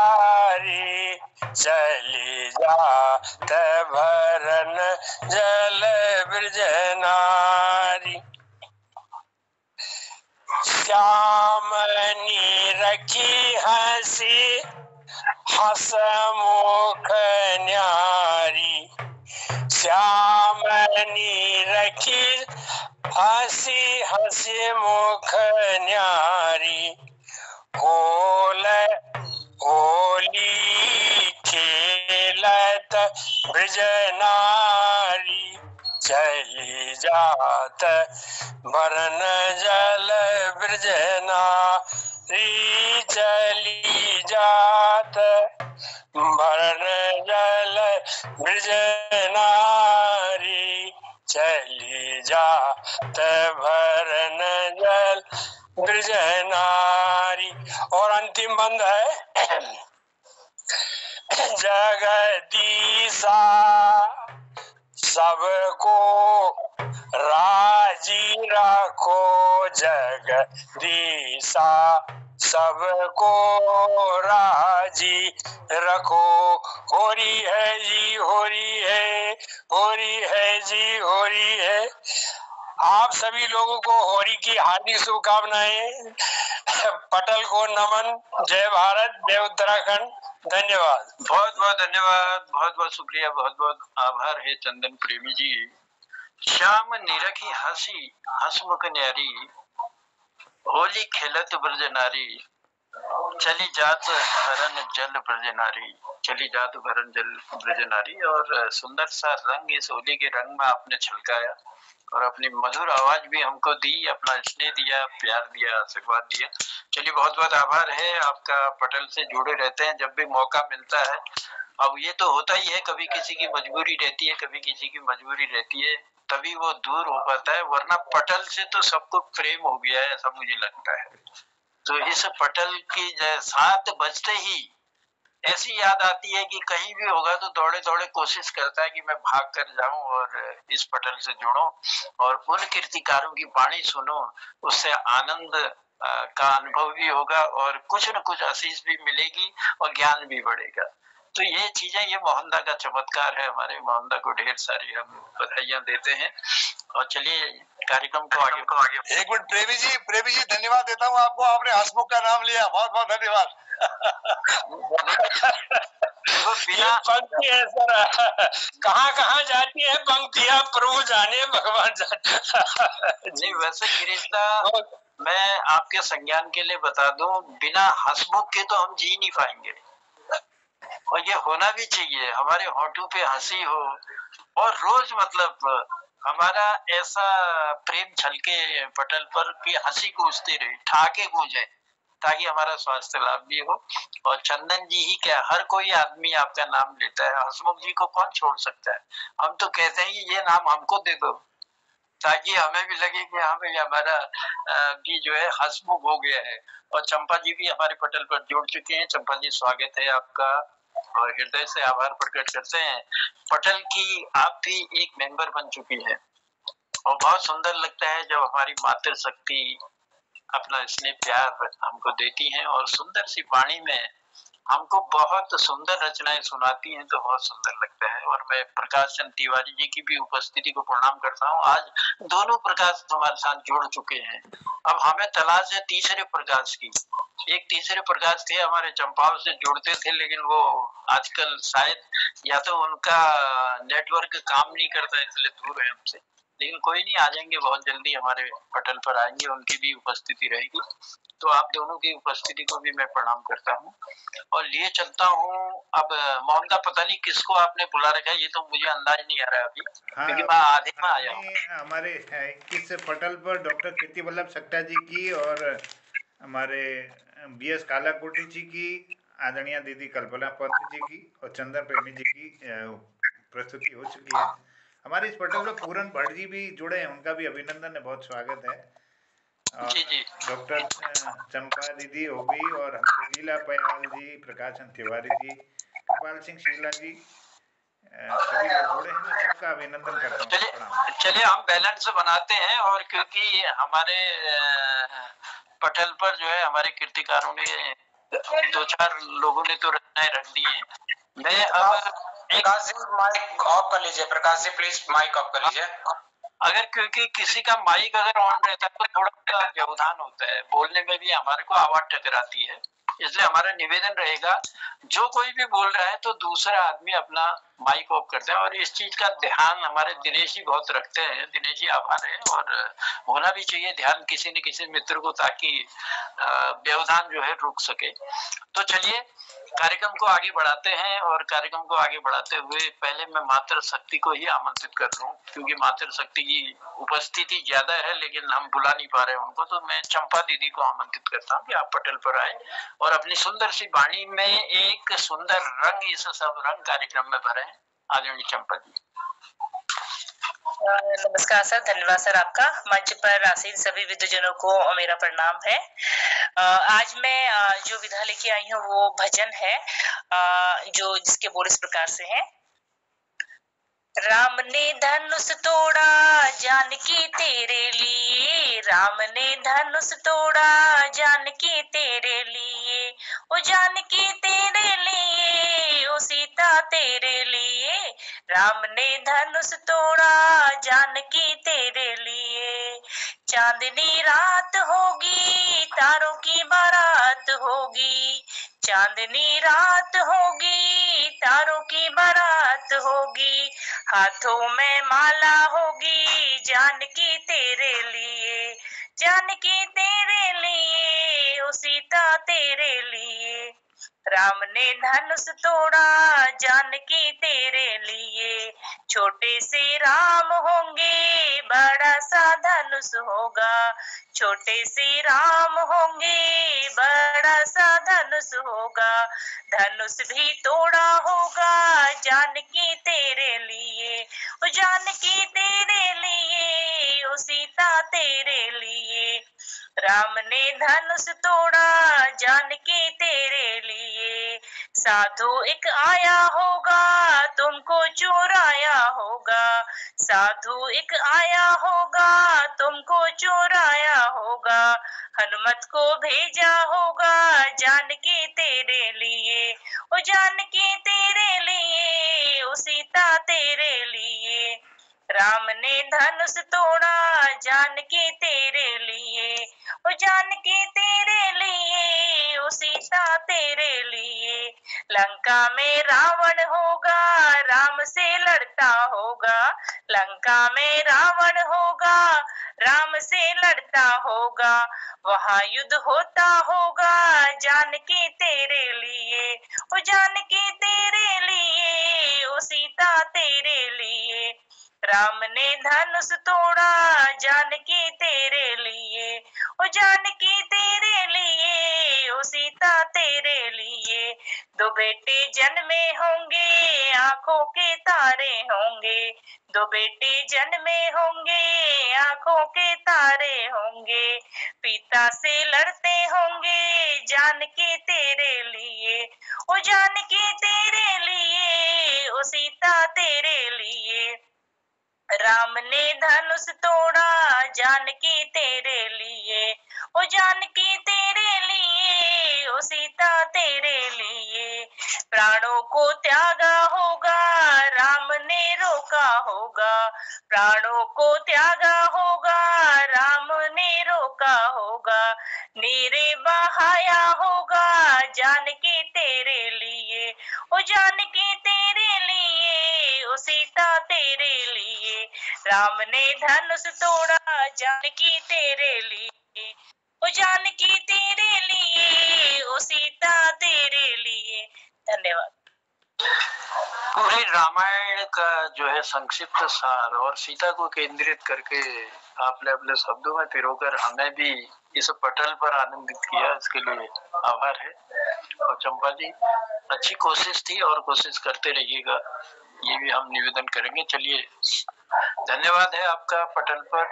चली जात भरन जल ब्रज नारी। श्यामनी रखी हंसी हसमुख न्यारी, श्यामनी रखी हंसी हसमुख न्यारी, होल होली खेलत ब्रज नारी, चली जात भरन जल ब्रज नारी, चली जात भरन जल ब्रज नारी, चली जात भरन जल ब्रज नारी। और अंतिम बंद है। जगदीशा सबको राजी रखो जगदीशा, सबको राजी रखो। होरी है जी होरी है, होरी है जी होरी है। आप सभी लोगों को होली की हार्दिक शुभकामनाएं। पटल को नमन। जय भारत, जय उत्तराखंड। धन्यवाद। बहुत बहुत धन्यवाद, बहुत बहुत शुक्रिया, बहुत बहुत आभार है चंदन प्रेमी जी। श्याम निरखी हंसी हंसमुख न्यारी, होली खेलत ब्रज नारी, चली जात हरन जल ब्रज नारी, चली जात हरन जल ब्रज नारी। और सुंदर सा रंग इस होली के रंग में आपने छलकाया और अपनी मधुर आवाज भी हमको दी, अपना स्नेह दिया, प्यार दिया, आशीर्वाद दिया। चलिए बहुत बहुत आभार है आपका। पटल से जुड़े रहते हैं जब भी मौका मिलता है। अब ये तो होता ही है, कभी किसी की मजबूरी रहती है, कभी किसी की मजबूरी रहती है, तभी वो दूर हो पाता है, वरना पटल से तो सबको प्रेम हो गया है, ऐसा मुझे लगता है। तो इस पटल की 7 बजते ही ऐसी याद आती है कि कहीं भी होगा तो दौड़े दौड़े कोशिश करता है कि मैं भाग कर जाऊं और इस पटल से जुड़ूं और उन कीर्तिकारों की वाणी सुनो, उससे आनंद का अनुभव भी होगा और कुछ न कुछ आशीष भी मिलेगी और ज्ञान भी बढ़ेगा। तो ये चीजें, ये मोहनदा का चमत्कार है। हमारे मोहनदा को ढेर सारी हम बधाइयां देते हैं। और चलिए कार्यक्रम को आगे एक मिनट प्रेमी जी धन्यवाद देता हूँ आपको, आपने हंसमुख का नाम लिया, बहुत बहुत धन्यवाद। ये पंक्ति है सर, कहाँ कहाँ जाती है पंक्तियां, प्रभु जाने भगवान जाने। जी वैसे गिरीशदा, मैं आपके संज्ञान के लिए बता दूं, बिना हंसमुख के तो हम जी नहीं पाएंगे और ये होना भी चाहिए। हमारे होठों पे हंसी हो और रोज मतलब हमारा ऐसा प्रेम छलके पटल पर कि हंसी गूंजती रहे, ठाके गूंजे, ताकि हमारा स्वास्थ्य लाभ भी हो। और चंदन जी ही क्या, हर कोई आदमी आपका नाम लेता है, हंसमुख जी को कौन छोड़ सकता है। हम तो कहते हैं कि ये नाम हमको दे दो, ताकि हमें भी लगे कि हाँ भाई हमारा भी जो है हंसमुख हो गया है। और चंपा जी भी हमारे पटल पर जुड़ चुके हैं। चंपा जी स्वागत है आपका और हृदय से आभार प्रकट करते हैं। पटल की आप भी एक मेंबर बन चुकी है और बहुत सुंदर लगता है जब हमारी मातृशक्ति अपना स्नेह प्यार हमको देती हैं और सुंदर सी वाणी में हमको बहुत सुंदर रचनाएं सुनाती हैं, तो बहुत सुंदर लगता है। और मैं प्रकाश चंद तिवारी जी की भी उपस्थिति को प्रणाम करता हूँ। आज दोनों प्रकाश हमारे साथ जुड़ चुके हैं। अब हमें तलाश है तीसरे प्रकाश की। एक तीसरे प्रकाश थे हमारे, चंपाव से जुड़ते थे, लेकिन वो आजकल शायद या तो उनका नेटवर्क काम नहीं करता इसलिए दूर है हमसे, लेकिन कोई नहीं, आ जाएंगे बहुत जल्दी, हमारे पटल पर आएंगे, उनकी भी उपस्थिति रहेगी। तो आप दोनों की उपस्थिति को भी मैं प्रणाम करता हूँ और लिए चलता हूँ। अब मोहनदा पता नहीं किसको आपने बुला रखा है, ये तो मुझे अंदाज नहीं आ रहा अभी। हाँ, क्योंकि मैं आधे में आया हूँ। हमारे इस पटल पर डॉक्टर कीर्ति वल्लभ सक्टा जी की और हमारे BS कालाकोटी जी की, आदरणीय दीदी कल्पना पंत जी की और चंदन प्रेमी जी की प्रस्तुति हो चुकी है। हमारे इस पटल पर पूरन भट्ट जी भी जुड़े हैं, उनका भी अभिनंदन है, बहुत स्वागत है। डॉक्टर चंपा दीदी हो गई और हमारे लीला पयाल जी, प्रकाश चंद तिवारी जी, गोपाल सिंह शीला जी, सभी लोग जुड़े हैं। मैं सबका अभिनंदन करता हूँ। चलिए हम बैलेंस बनाते हैं और क्योंकि हमारे पटल पर जो है हमारे कीर्तिकारों ने 2-4 लोगों ने तो रचनाएं रख दी हैं। मैं अब प्रकाश जी माइक ऑफ कर लीजिए, Prakash ji please mic off कर लीजिए। अगर क्योंकि किसी का माइक अगर ऑन रहता है तो थोड़ा सा व्यवधान होता है, बोलने में भी हमारे को आवाज टकराती है, इसलिए हमारा निवेदन रहेगा जो कोई भी बोल रहा है तो दूसरा आदमी अपना माइक ऑफ करते हैं। और इस चीज का ध्यान हमारे दिनेश जी बहुत रखते हैं। दिनेश जी आभार है और होना भी चाहिए ध्यान किसी न किसी मित्र को, ताकि व्यवधान जो है रुक सके। तो चलिए कार्यक्रम को आगे बढ़ाते हैं और कार्यक्रम को आगे बढ़ाते हुए पहले मैं मातृशक्ति को ही आमंत्रित कर लूं, क्योंकि मातृशक्ति की उपस्थिति ज्यादा है लेकिन हम बुला नहीं पा रहे हैं उनको। तो मैं चंपा दीदी को आमंत्रित करता हूं कि आप पटल पर आए और अपनी सुंदर सी वाणी में एक सुंदर रंग इस सब रंग कार्यक्रम में भरे। आदरणीय चंपा जी। नमस्कार सर, धन्यवाद सर आपका। मंच पर आसीन सभी विद्वजनों को मेरा प्रणाम है। आज मैं जो विधा लेके आई हूँ वो भजन है, जो जिसके बोल इस प्रकार से है। राम ने धनुष तोड़ा जानकी तेरे लिए, राम ने धनुष तोड़ा जानकी तेरे लिए, ओ जानकी तेरे लिए, ओ सीता तेरे लिए, राम ने धनुष तोड़ा जानकी तेरे लिए। चांदनी रात होगी तारों की बारात होगी, चांदनी रात होगी तारों की बारात होगी, हाथों में माला होगी जानकी तेरे लिए, जानकी तेरे लिए, ओ सीता तेरे लिए, राम ने धनुष तोड़ा जानकी तेरे लिए। छोटे से राम होंगे बड़ा सा धनुष होगा, छोटे से राम होंगे बड़ा सा धनुष होगा, धनुष भी तोड़ा होगा जानकी तेरे लिए, ओ जानकी तेरे लिए, ओ सीता तेरे लिए, राम ने धनुष तोड़ा जानकी तेरे लिए। साधु एक आया होगा तुमको चुराया होगा, साधु एक आया होगा तुमको चुराया होगा, हनुमत को भेजा होगा जानकी तेरे लिए, ओ जानकी तेरे लिए, ओ सीता तेरे लिए, राम ने धनुष तोड़ा जानकी तेरे लिए, ओ जानकी तेरे लिए, ओ सीता तेरे लिए, लंका में रावण होगा राम से लड़ता होगा, लंका में रावण होगा राम से लड़ता होगा, वहाँ युद्ध होता होगा जानकी तेरे लिए, ओ जानकी तेरे लिए, ओ सीता तेरे लिए, राम ने धनुष तोड़ा जानकी तेरे लिए, ओ जानकी तेरे लिए, ओ सीता तेरे लिए, दो बेटे जन्मे होंगे आंखों के तारे होंगे, दो बेटे जन्मे होंगे आंखों के तारे होंगे, पिता से लड़ते होंगे जानकी तेरे लिए, ओ जानकी तेरे लिए, ओ सीता तेरे लिए, राम ने धनुष तोड़ा जानकी तेरे लिए, ओ जानकी तेरे लिए, ओ सीता तेरे लिए, प्राणों को त्यागा होगा राम ने रोका होगा, प्राणों को त्यागा होगा राम ने रोका होगा, नीरे बहाया होगा जानकी तेरे लिए, ओ जानकी तेरे लिए, ओ सीता तेरे लिए, राम ने धनुष तोड़ा जानकी तेरे लिए, ओ जानकी तेरे लिए, ओ सीता तेरे लिए। धन्यवाद। पूरे रामायण का जो है संक्षिप्त सार और सीता को केंद्रित करके आपने अपने शब्दों में पिरोकर हमें भी इस पटल पर आनंदित किया, इसके लिए आभार है। और चंपा जी अच्छी कोशिश थी और कोशिश करते रहिएगा, ये भी हम निवेदन करेंगे। चलिए धन्यवाद है आपका पटल पर।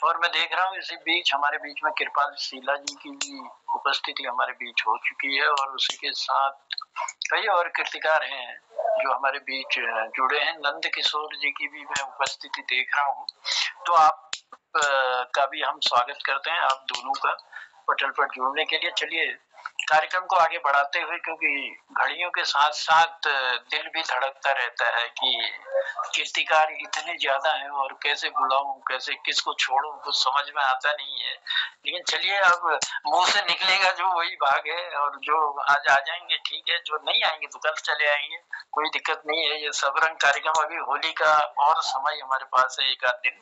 और मैं देख रहा हूँ इसी बीच हमारे बीच में कृपाल शीला जी की भी उपस्थिति हमारे बीच हो चुकी है और उसी के साथ कई और कृतिकार हैं जो हमारे बीच जुड़े हैं। नंद किशोर जी की भी मैं उपस्थिति देख रहा हूँ, तो आप का भी हम स्वागत करते हैं, आप दोनों का पटल पर जुड़ने के लिए। चलिए कार्यक्रम को आगे बढ़ाते हुए, क्योंकि घड़ियों के साथ साथ दिल भी धड़कता रहता है कि कीर्तिकार इतने ज्यादा हैं और कैसे बुलाऊं, कैसे किसको छोड़ूं, कुछ समझ में आता नहीं है। लेकिन चलिए अब मुंह से निकलेगा जो वही भाग है, और जो आज आ जाएंगे ठीक है, जो नहीं आएंगे तो कल चले आएंगे, कोई दिक्कत नहीं है। ये सब रंग कार्यक्रम, अभी होली का और समय हमारे पास है एक आध दिन,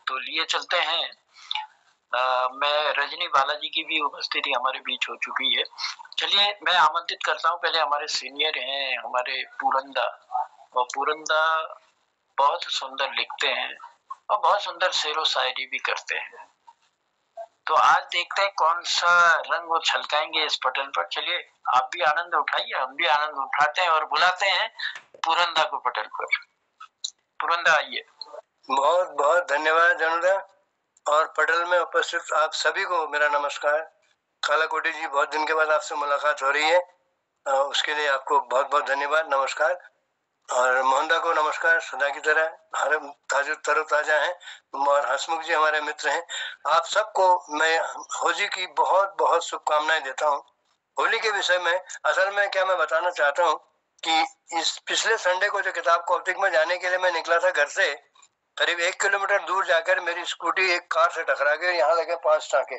तो लिए चलते हैं। मैं रजनी बालाजी की भी उपस्थिति हमारे बीच हो चुकी है। चलिए मैं आमंत्रित करता हूँ, पहले हमारे सीनियर हैं हमारे पूरंदा, और पूरंदा बहुत सुंदर लिखते हैं और बहुत सुंदर शेरो शायरी भी करते हैं। तो आज देखते हैं कौन सा रंग वो छलकाएंगे इस पटल पर। चलिए आप भी आनंद उठाइए, हम भी आनंद उठाते हैं और बुलाते हैं पूरंदा को पटल पर। पूरंदा आइए। बहुत बहुत धन्यवाद अनुदा, और पटल में उपस्थित आप सभी को मेरा नमस्कार। कालाकोटी जी, बहुत दिन के बाद आपसे मुलाकात हो रही है, उसके लिए आपको बहुत बहुत धन्यवाद, नमस्कार। और मोहनदा को नमस्कार, सदा की तरह हर तरोताजा हैं, और हसमुख जी हमारे मित्र हैं। आप सबको मैं होली की बहुत बहुत शुभकामनाएं देता हूं। होली के विषय में असल में क्या मैं बताना चाहता हूं कि इस पिछले संडे को जो किताब कॉप्टिक में जाने के लिए मैं निकला था घर से, करीब 1 किलोमीटर दूर जाकर मेरी स्कूटी एक कार से टकरा गई। यहाँ लगे 5 टाँके,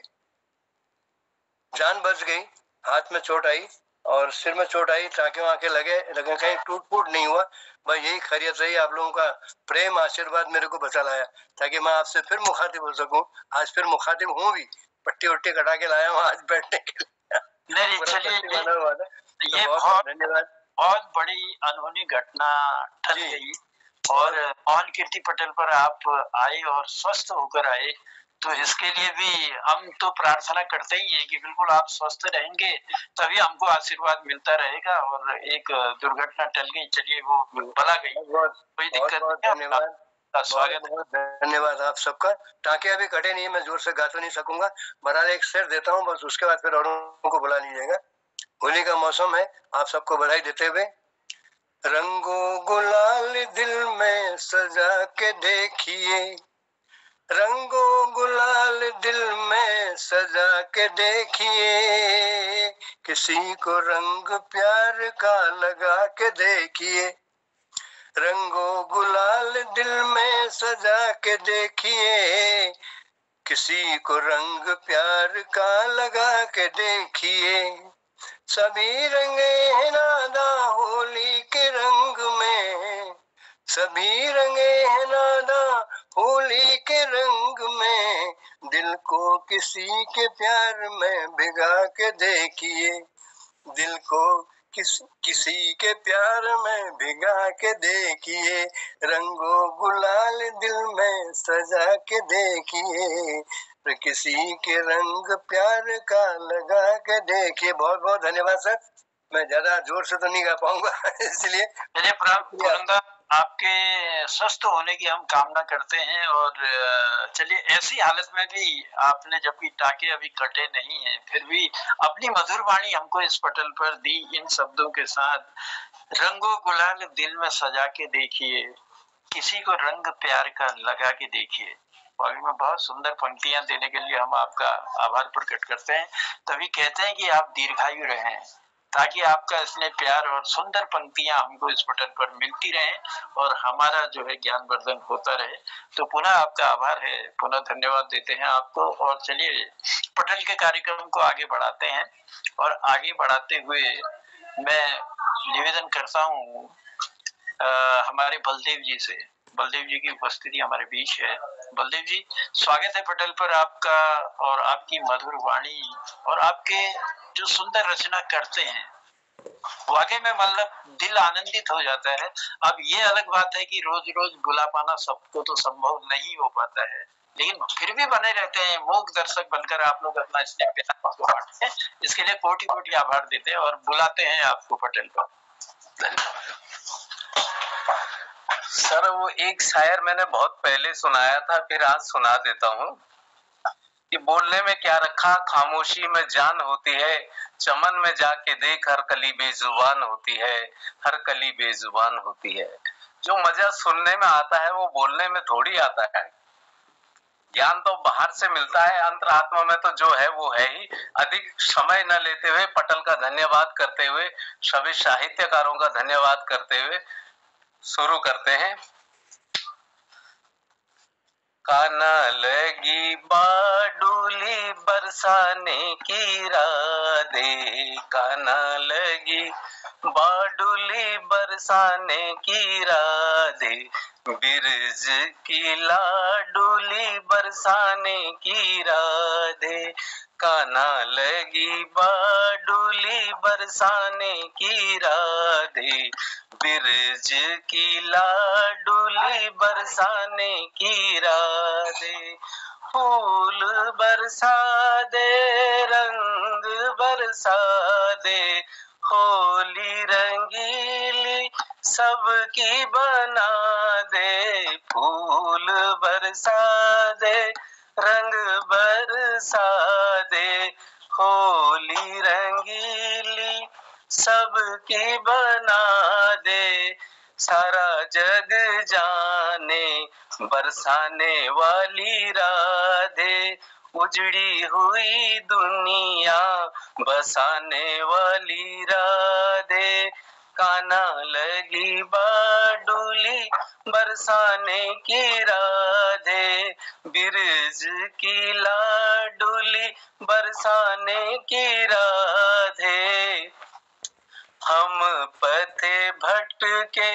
जान बच गई, हाथ में चोट आई और सिर में चोट आई, टाँके वाँके लगे, लेकिन कहीं टूट फूट नहीं हुआ। भाई यही खैरियत रही, आप लोगों का प्रेम आशीर्वाद मेरे को बचा लाया ताकि मैं आपसे फिर मुखातिब हो सकूं। आज फिर मुखातिब हूँ भी, पट्टी वट्टी कटा के लाया हूँ आज बैठने के लिए। नहीं चलिए, ये बहुत धन्यवाद। बहुत बड़ी अनहोनी घटना ठल गई और मोहन कीर्ति पटेल पर आप आए और स्वस्थ होकर आए, तो इसके लिए भी हम तो प्रार्थना करते ही हैं कि बिल्कुल आप स्वस्थ रहेंगे तभी हमको आशीर्वाद मिलता रहेगा। और एक दुर्घटना टल गई, चलिए वो भला गई, कोई दिक्कत नहीं। धन्यवाद, स्वागत, बहुत धन्यवाद आप सबका। टाँके अभी कटे नहीं, मैं जोर से गा तो नहीं सकूंगा, बहरहाल एक शेर देता हूँ बस, उसके बाद फिर औरों को बुला लीजिएगा। होली का मौसम है, आप सबको बधाई देते हुए। रंगों गुलाल दिल में सजा के देखिए, रंगों गुलाल दिल में सजा के देखिए, किसी को रंग प्यार का लगा के देखिए, रंगों गुलाल दिल में सजा के देखिए, किसी को रंग प्यार का लगा के देखिए, सभी रंगे हैं नादा होली के रंग में, सभी रंगे हैं नादा होली के रंग में, दिल को किसी के प्यार में भिगा के देखिए, दिल को किसी के प्यार में भिगा के देखिए, रंगों गुलाल दिल में सजा के देखिए, किसी के रंग प्यार का लगा के देखिए। बहुत बहुत धन्यवाद सर, मैं ज्यादा जोर से तो नहीं गा पाऊंगा इसलिए आपके स्वस्थ होने की हम कामना करते हैं। और चलिए, ऐसी हालत में भी आपने, जबकि टाँके अभी कटे नहीं हैं, फिर भी अपनी मधुर वाणी हमको इस पटल पर दी इन शब्दों के साथ, रंगों गुलाल दिल में सजा के देखिए, किसी को रंग प्यार का लगा के देखिए। और में बहुत सुंदर पंक्तियां देने के लिए हम आपका आभार प्रकट करते हैं। तभी कहते हैं कि आप दीर्घायु रहें, ताकि आपका इसमें प्यार और सुंदर पंक्तियां हमको इस पटल पर मिलती रहें और हमारा जो है ज्ञान वर्धन होता रहे। तो पुनः आपका आभार है, पुनः धन्यवाद देते हैं आपको। और चलिए पटल के कार्यक्रम को आगे बढ़ाते हैं। और आगे बढ़ाते हुए मैं निवेदन करता हूँ हमारे बलदेव जी से। बलदेव जी की उपस्थिति हमारे बीच है। बलदेव जी, स्वागत है पटल पर आपका, और आपकी मधुर वाणी और आपके जो सुंदर रचना करते हैं, वाकई में मतलब दिल आनंदित हो जाता है। अब ये अलग बात है कि रोज रोज बुला पाना सबको तो संभव नहीं हो पाता है, लेकिन फिर भी बने रहते हैं मूक दर्शक बनकर आप लोग अपना स्नेह प्यार बांटते हैं। इसके लिए कोटि कोटि आभार देते हैं और बुलाते हैं आपको पटल पर। धन्यवाद सर। वो एक शायर मैंने बहुत पहले सुनाया था, फिर आज सुना देता हूँ कि बोलने में क्या रखा, खामोशी में जान होती है, चमन में जाके देख, हर कली बेजुबान होती है, हर कली बेजुबान होती है। जो मजा सुनने में आता है वो बोलने में थोड़ी आता है। ज्ञान तो बाहर से मिलता है, अंतरात्मा में तो जो है वो है ही। अधिक समय न लेते हुए पटल का धन्यवाद करते हुए, सभी साहित्यकारों का धन्यवाद करते हुए शुरू करते हैं। काना लगी बाडुली बरसाने की राधे, काना लगी बाडुली बरसाने की राधे, बिरज की लाडुली बरसाने की राधे, काना लगी बाडुली बरसाने की राधे, बिरज की लाडुली बरसाने की राधे, फूल बरसा दे, रंग बरसा दे, होली रंगीली सबकी बना दे, फूल बरसा दे, रंग बरसा दे, होली रंगीली सबकी बना दे, सारा जग जाने बरसाने वाली राधे, उजड़ी हुई दुनिया बसाने वाली राधे, काना लगी बाडुली बरसाने की राधे, बिरज की लाडुली बरसाने की राधे। हम पथ भटके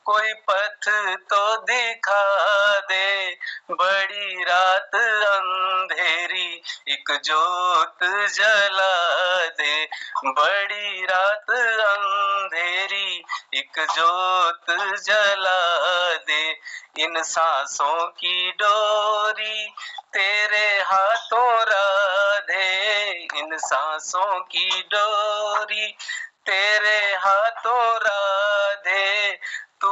कोई पथ तो दिखा दे, बड़ी रात अंधेरी एक जोत जला दे, बड़ी रात अंधेरी एक जोत जला दे, इन सांसों की डोरी तेरे हाथों राधे, इन सांसों की डोरी तेरे हाथों राधे, तू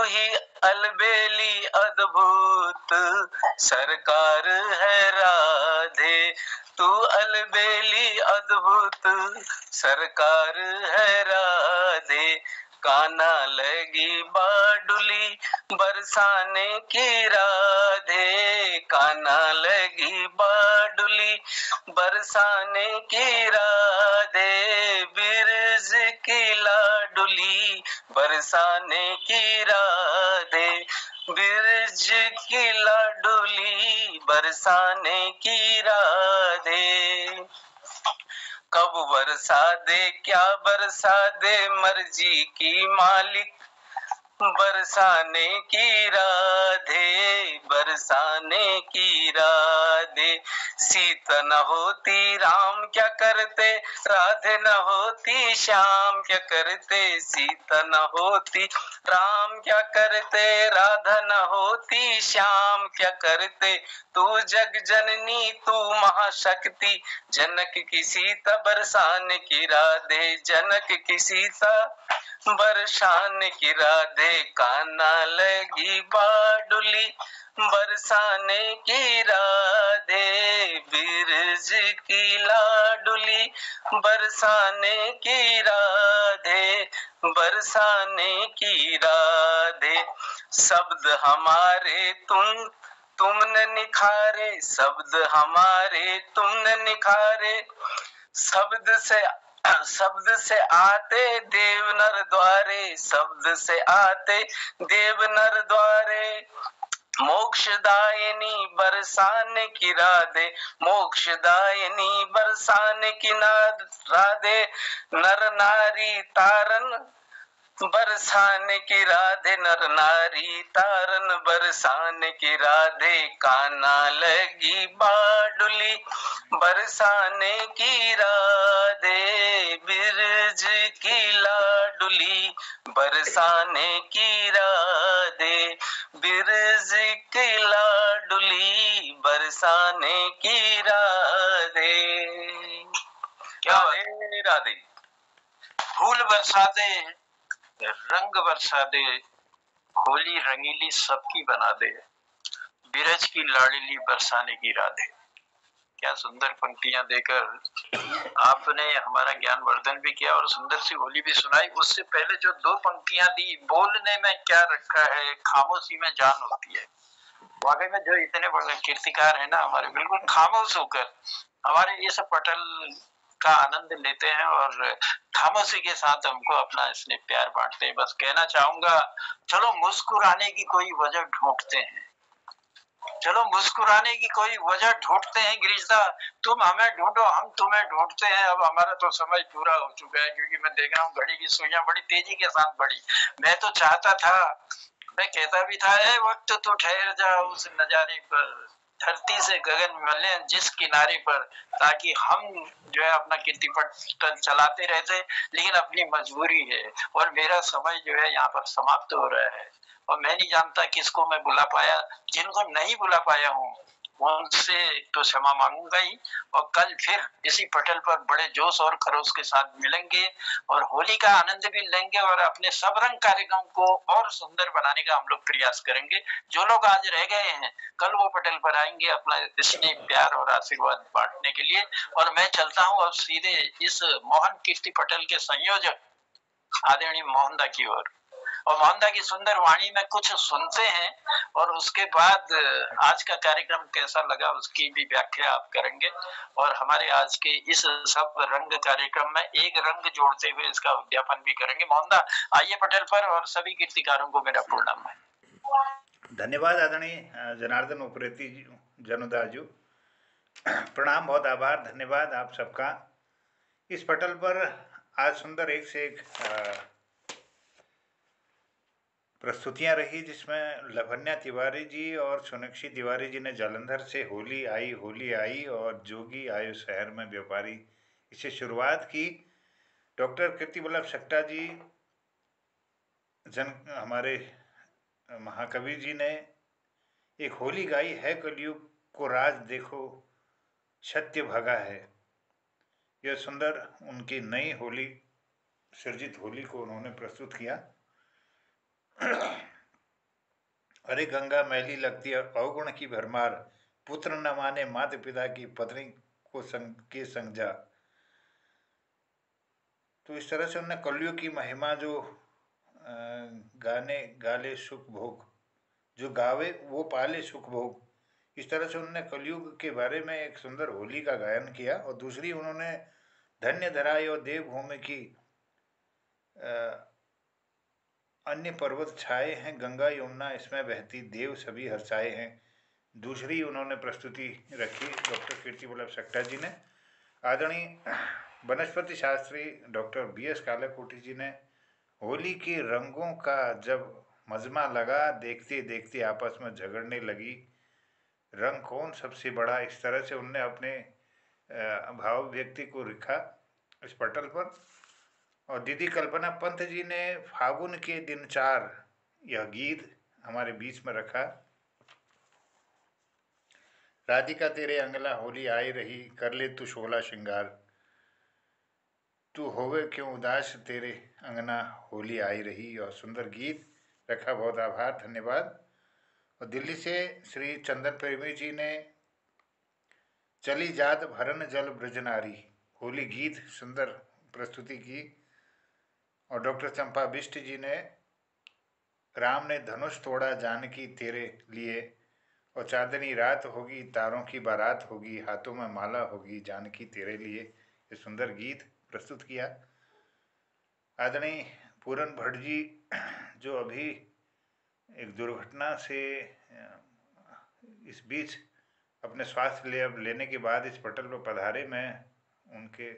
ही अलबेली अद्भुत सरकार है राधे, तू अलबेली अद्भुत सरकार है राधे, काना लगी बाडुली बरसाने की राधे, काना लगी बाडुली बरसाने की राधे, बिरज की लाडुली बरसाने की राधे, बिरज की लाडुली बरसाने की राधे। कब बरसा दे क्या बरसा दे मर्जी की मालिक, बरसाने की राधे, बरसाने की राधे, सीता न होती राम क्या करते, राधे न होती श्याम क्या करते, सीता न होती राम क्या करते, राधा न होती श्याम क्या करते, तू जग जननी तू महाशक्ति, जनक की सीता बरसाने की राधे, जनक की सीता बरसाने की राधे, काना लगी बाडुली बरसाने की राधे, बिरज की लाडुली बरसाने की राधे, बरसाने की राधे। शब्द हमारे तुमने निखारे, शब्द हमारे तुमने निखारे, शब्द से आते देव नर द्वारे, शब्द से आते देव नर द्वारे, मोक्षदायिनी बरसाने की राधे, मोक्षदायिनी बरसाने की राधे, नर नारी तारन बरसाने की राधे, नर नारी तारन बरसाने की राधे, काना लगी बाडुली बरसाने की राधे, बिरज की लाडुली बरसाने की राधे, बिरज की लाडुली बरसाने की राधे। क्या राधे राधे। फूल बरसा दे, रंग बरसा दे, होली रंगीली सबकी बना दे, बिरज की लाडली बरसाने की राधे। क्या सुंदर पंक्तियां देकर आपने हमारा ज्ञान वर्धन भी किया और सुंदर सी होली भी सुनाई। उससे पहले जो दो पंक्तियां दी, बोलने में क्या रखा है, खामोशी में जान होती है। वाकई में जो इतने बड़े कीर्तिकार है ना हमारे, बिल्कुल खामोश होकर हमारे इस पटल का आनंद लेते हैं और खामोशी के साथ हमको अपना स्नेह प्यार बांटते हैं। बस कहना चाहूंगा, चलो मुस्कुराने की कोई वजह ढूंढते हैं, चलो मुस्कुराने की कोई वजह ढूंढते हैं। गिरिजा तुम हमें ढूंढो, हम तुम्हें ढूंढते हैं। अब हमारा तो समय पूरा हो चुका है, क्योंकि मैं देख रहा हूँ घड़ी की सुइयां बड़ी तेजी के साथ बढ़ी। मैं तो चाहता था, मैं कहता भी था, ए वक्त तो ठहर जा उस नजारे पर, धरती से गगन मिले जिस किनारे पर, ताकि हम जो है अपना कीर्ति पटल चलाते रहते। लेकिन अपनी मजबूरी है और मेरा समय जो है यहाँ पर समाप्त हो रहा है और मैं नहीं जानता किसको मैं बुला पाया। जिनको नहीं बुला पाया हूँ उनसे तो क्षमा मांगूंगा ही। और कल फिर इसी पटल पर बड़े जोश और खरोश के साथ मिलेंगे और होली का आनंद भी लेंगे और अपने सब रंग कार्यक्रम को और सुंदर बनाने का हम लोग प्रयास करेंगे। जो लोग आज रह गए हैं कल वो पटल पर आएंगे अपना स्नेह प्यार और आशीर्वाद बांटने के लिए। और मैं चलता हूँ अब सीधे इस मोहन कीर्ति पटल के संयोजक आदरणीय मोहनदा की ओर। और मोहनदा की सुंदर वाणी में कुछ सुनते हैं और उसके बाद आज का कार्यक्रम कैसा लगा उसकी भी व्याख्या आप करेंगे। और हमारे आज के इस सब रंग कार्यक्रम में एक रंग जोड़ते हुए इसका उद्यापन भी करेंगे। मोहनदा आइए पटल पर और सभी कीर्तिकारों को मेरा प्रणाम है। धन्यवाद आदरणीय जनार्दन उप्रेती जी, जनुदाजू। प्रणाम, बहुत आभार, धन्यवाद आप सबका। इस पटल पर आज सुंदर एक से एक प्रस्तुतियां रही, जिसमें लवन्या तिवारी जी और सोनाक्षी तिवारी जी ने जालंधर से होली आई और जोगी आयो शहर में व्यापारी, इसे शुरुआत की। डॉक्टर कीर्ति वल्लभ सक्टा जी हमारे महाकवि जी ने एक होली गाई है, कलयुग को राज देखो सत्य भगा है। यह सुंदर उनकी नई होली, सृजित होली को उन्होंने प्रस्तुत किया। अरे गंगा मैली लगती है अवगुण की भरमार, पुत्र न माने माता पिता की पत्नी को संग जा। तो इस तरह से उन्होंने कलयुग की महिमा जो गाले सुख भोग, जो गावे वो पाले सुख भोग, इस तरह से उन्होंने कलयुग के बारे में एक सुंदर होली का गायन किया। और दूसरी उन्होंने धन्य धराई और देवभूमि की अन्य पर्वत छाए हैं, गंगा यमुना इसमें बहती, देव सभी हर्षाए हैं। दूसरी उन्होंने प्रस्तुति रखी डॉक्टर कीर्ति वल्लभ सक्टा जी ने। आदरणीय वनस्पति शास्त्री डॉक्टर BS कालाकोटी जी ने होली के रंगों का जब मजमा लगा, देखते देखते आपस में झगड़ने लगी, रंग कौन सबसे बड़ा, इस तरह से उनने अपने भाव व्यक्ति को लिखा इस पटल पर। और दीदी कल्पना पंत जी ने फागुन के दिन 4 यह गीत हमारे बीच में रखा। राधिका तेरे अंगला होली आई रही, कर ले तू शोला श्रृंगार, तू होवे क्यों उदास तेरे अंगना होली आई रही। और सुंदर गीत रखा, बहुत आभार, धन्यवाद। और दिल्ली से श्री चंदन प्रेमी जी ने चली जात भरन जल ब्रजनारी, होली गीत सुंदर प्रस्तुति की। और डॉक्टर चंपा बिष्ट जी ने राम ने धनुष तोड़ा जानकी तेरे लिए, और चांदनी रात होगी तारों की बारात होगी, हाथों में माला होगी जानकी तेरे लिए, ये सुंदर गीत प्रस्तुत किया। आदरणीय पूरन भट्ट जी जो अभी एक दुर्घटना से इस बीच अपने स्वास्थ्य लेने के बाद इस पटल पर पधारे, मैं उनके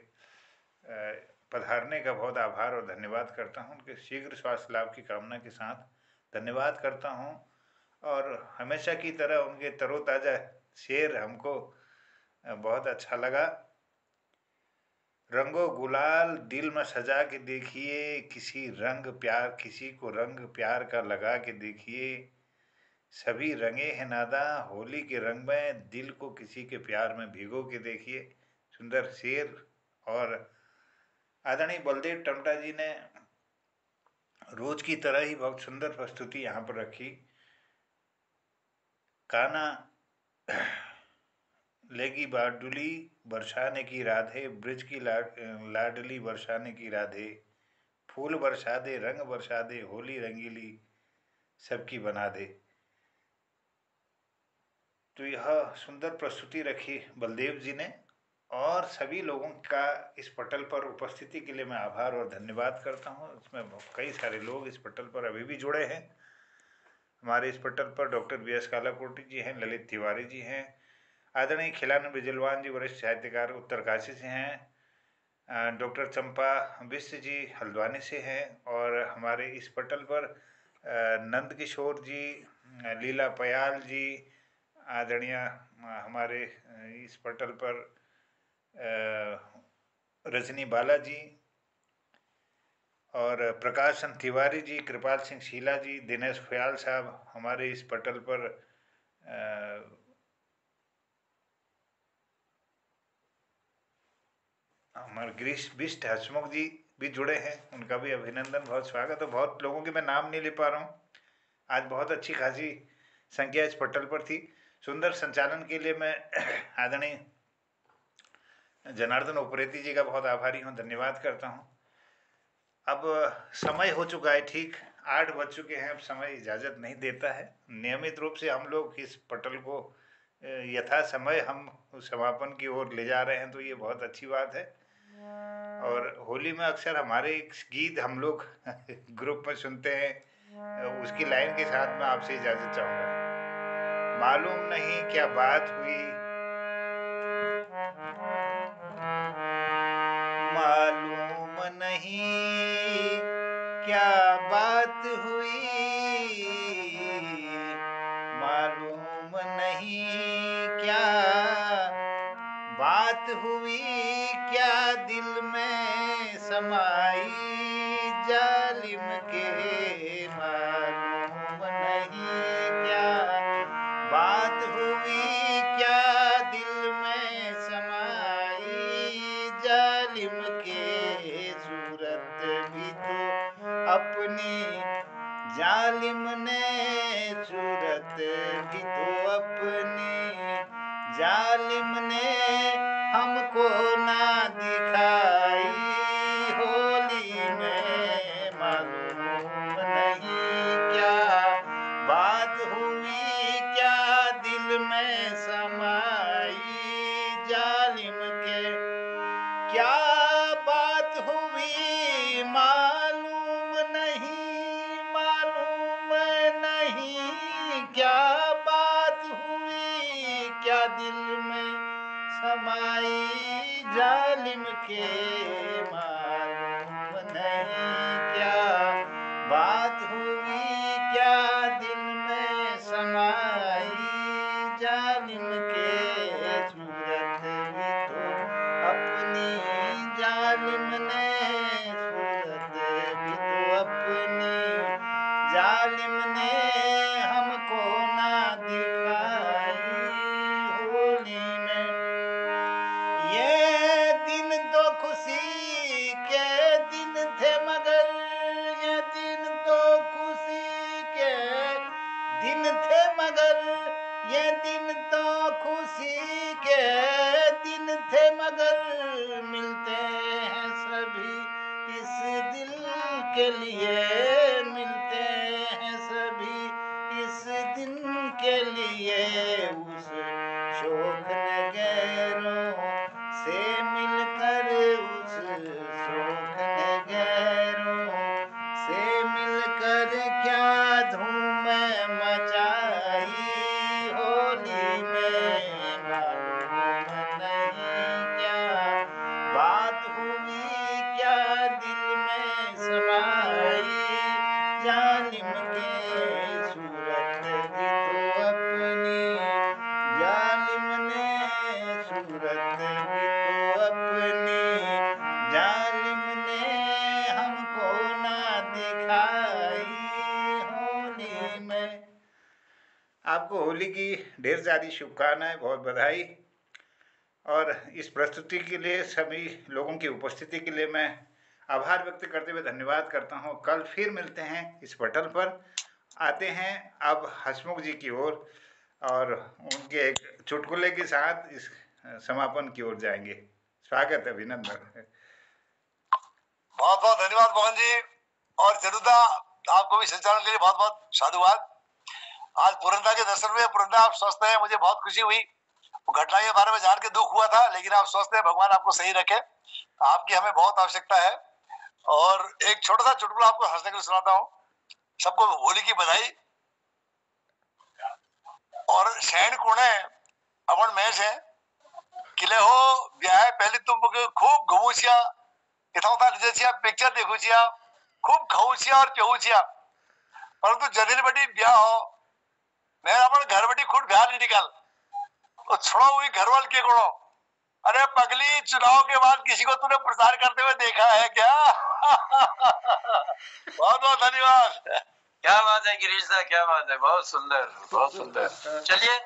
पधारने का बहुत आभार और धन्यवाद करता हूं। उनके शीघ्र स्वास्थ्य लाभ की कामना के साथ धन्यवाद करता हूं। और हमेशा की तरह उनके तरोताज़ा शेर हमको बहुत अच्छा लगा। रंगो गुलाल दिल में सजा के देखिए, किसी को रंग प्यार का लगा के देखिए, सभी रंगे हैं नादा होली के रंग में, दिल को किसी के प्यार में भिगो के देखिए, सुंदर शेर। और आदरणीय बलदेव टमटा जी ने रोज की तरह ही बहुत सुंदर प्रस्तुति यहाँ पर रखी। काना लेगी बारडुली बरसाने की राधे, ब्रिज की लाडली बरसाने की राधे, फूल बरसा दे रंग बरसा दे, होली रंगीली सबकी बना दे। तो यह सुंदर प्रस्तुति रखी बलदेव जी ने। और सभी लोगों का इस पटल पर उपस्थिति के लिए मैं आभार और धन्यवाद करता हूँ। इसमें कई सारे लोग इस पटल पर अभी भी जुड़े हैं। हमारे इस पटल पर डॉक्टर BS कालाकोटी जी हैं, ललित तिवारी जी हैं, आदरणीय खिलान बिजलवान जी वरिष्ठ साहित्यकार उत्तरकाशी से हैं, डॉक्टर चंपा बिष्ट जी हल्द्वानी से हैं, और हमारे इस पटल पर नंद किशोर जी, लीला पयाल जी, आदरणीय हमारे इस पटल पर रजनी बालाजी और प्रकाश तिवारी जी, कृपाल सिंह शीला जी, दिनेश फयाल साहब हमारे इस पटल पर हमारे गिरीश बिष्ट हसमुख जी भी जुड़े हैं, उनका भी अभिनंदन, बहुत स्वागत है। बहुत लोगों के मैं नाम नहीं ले पा रहा हूँ, आज बहुत अच्छी खासी संख्या इस पटल पर थी। सुंदर संचालन के लिए मैं आदरणीय जनार्दन उप्रेती जी का बहुत आभारी हूँ, धन्यवाद करता हूँ। अब समय हो चुका है, ठीक 8 बज चुके हैं, अब समय इजाज़त नहीं देता है। नियमित रूप से हम लोग इस पटल को यथा समय हम समापन की ओर ले जा रहे हैं, तो ये बहुत अच्छी बात है। और होली में अक्सर हमारे एक गीत हम लोग ग्रुप में सुनते हैं, उसकी लाइन के साथ मैं आपसे इजाज़त चाहूँगा। मालूम नहीं क्या बात हुई, मालूम नहीं क्या बात हुई, मालूम नहीं क्या बात हुई, क्या दिल में समाई जालिम के, मालूम नहीं क्या बात हुई, क्या दिल में समाई जालिम के, सूरत भी तो अपनी जालिम ने, सूरत भी तो अपनी जालिम ने हमको ना दिखाई होली में, मालूम नहीं क्या बात हुई, क्या दिल में समाई जालिम के, क्या बात हुई मालूम नहीं, मालूम नहीं क्या बात हुई, क्या दिल में समाई जालिम के, मालूम नहीं क्या बात हुई, क्या दिल में समाई जालिम के, सूरत भी तो अपनी जालिम ने, सूरत भी तो अपनी जालिम ने हमको ना दिखाई होली में। ये दिन तो खुशी के दिन थे, मगर ये दिन तो खुशी के दिन थे, मगर ये दिन तो खुशी के दिन थे, मगर मिलते हैं सभी इस दिल के लिए, मिलते हैं सभी इस दिन के लिए, उस शोक नगरों से मिलकर, उस शोक नगरों से मिलकर क्या धूम मचाई होली में, मालूम नहीं क्या बात हुई, क्या दिल में समाई जालिम के, सूरत भी तो अपनी जालिम ने, सूरत भी तो अपनी जालिम ने हमको ना दिखाई होली में। आपको होली की ढेर सारी शुभकामनाएं, बहुत बधाई। और इस प्रस्तुति के लिए सभी लोगों की उपस्थिति के लिए मैं आभार व्यक्त करते हुए धन्यवाद करता हूं। कल फिर मिलते हैं इस पटल पर। आते हैं अब हसमुख जी की ओर और उनके एक चुटकुले के साथ इस समापन की ओर जाएंगे। स्वागत है, अभिनंदन। बहुत बहुत धन्यवाद मोहन जी, और जरूदा आपको भी संचालन के लिए बहुत बहुत साधुवाद। आज पुरंदा के दर्शन हुए, पुरंदा आप स्वस्थ हैं, मुझे बहुत खुशी हुई। घटना के बारे में जान के दुख हुआ था, लेकिन आप स्वस्थ हैं, भगवान आपको सही रखे। आपकी हमें बहुत आवश्यकता है। और एक छोटा सा चुटकुला आपको हंसने के लिए सुनाता हूँ। सबको होली की बधाई। और शैन कोण है अपन मैच है किले हो ब्याह पहले तुम खूब घुमूचिया इथा लीजिए पिक्चर देखूचिया खूब खाऊचिया और पिऊचिया, परंतु जदिन बटी ब्याह हो मैं अपन घर बटी खुद बाहर नहीं निकाल तो छोड़ो हुई घर वाल के कोड़ो। अरे पगली, चुनाव के बाद किसी को तूने प्रचार करते हुए देखा है क्या? बहुत बहुत धन्यवाद। क्या बात है गिरीश दा, क्या बात है, बहुत सुंदर बहुत सुंदर। चलिए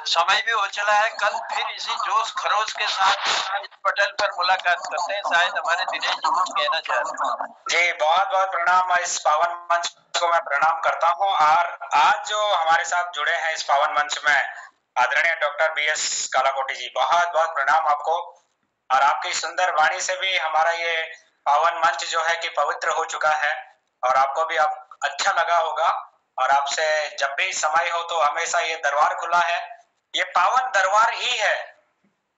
समय भी हो चला है। कल फिर इसी जोश खरोश के साथ इस पटल पर मुलाकात करते हैं। शायद हमारे दिनेश जी कुछ कहना चाह रहे हैं। जी बहुत बहुत प्रणाम। इस पावन मंच को मैं प्रणाम करता हूँ। और आज जो हमारे साथ जुड़े हैं इस पावन मंच में आदरणीय डॉक्टर BS कालाकोटी जी, बहुत बहुत प्रणाम आपको। और आपकी सुंदर वाणी से भी हमारा ये पावन मंच जो है कि पवित्र हो चुका है और आपको भी अच्छा लगा होगा। और आपसे जब भी समय हो तो हमेशा ये दरबार खुला है, ये पावन दरबार ही है।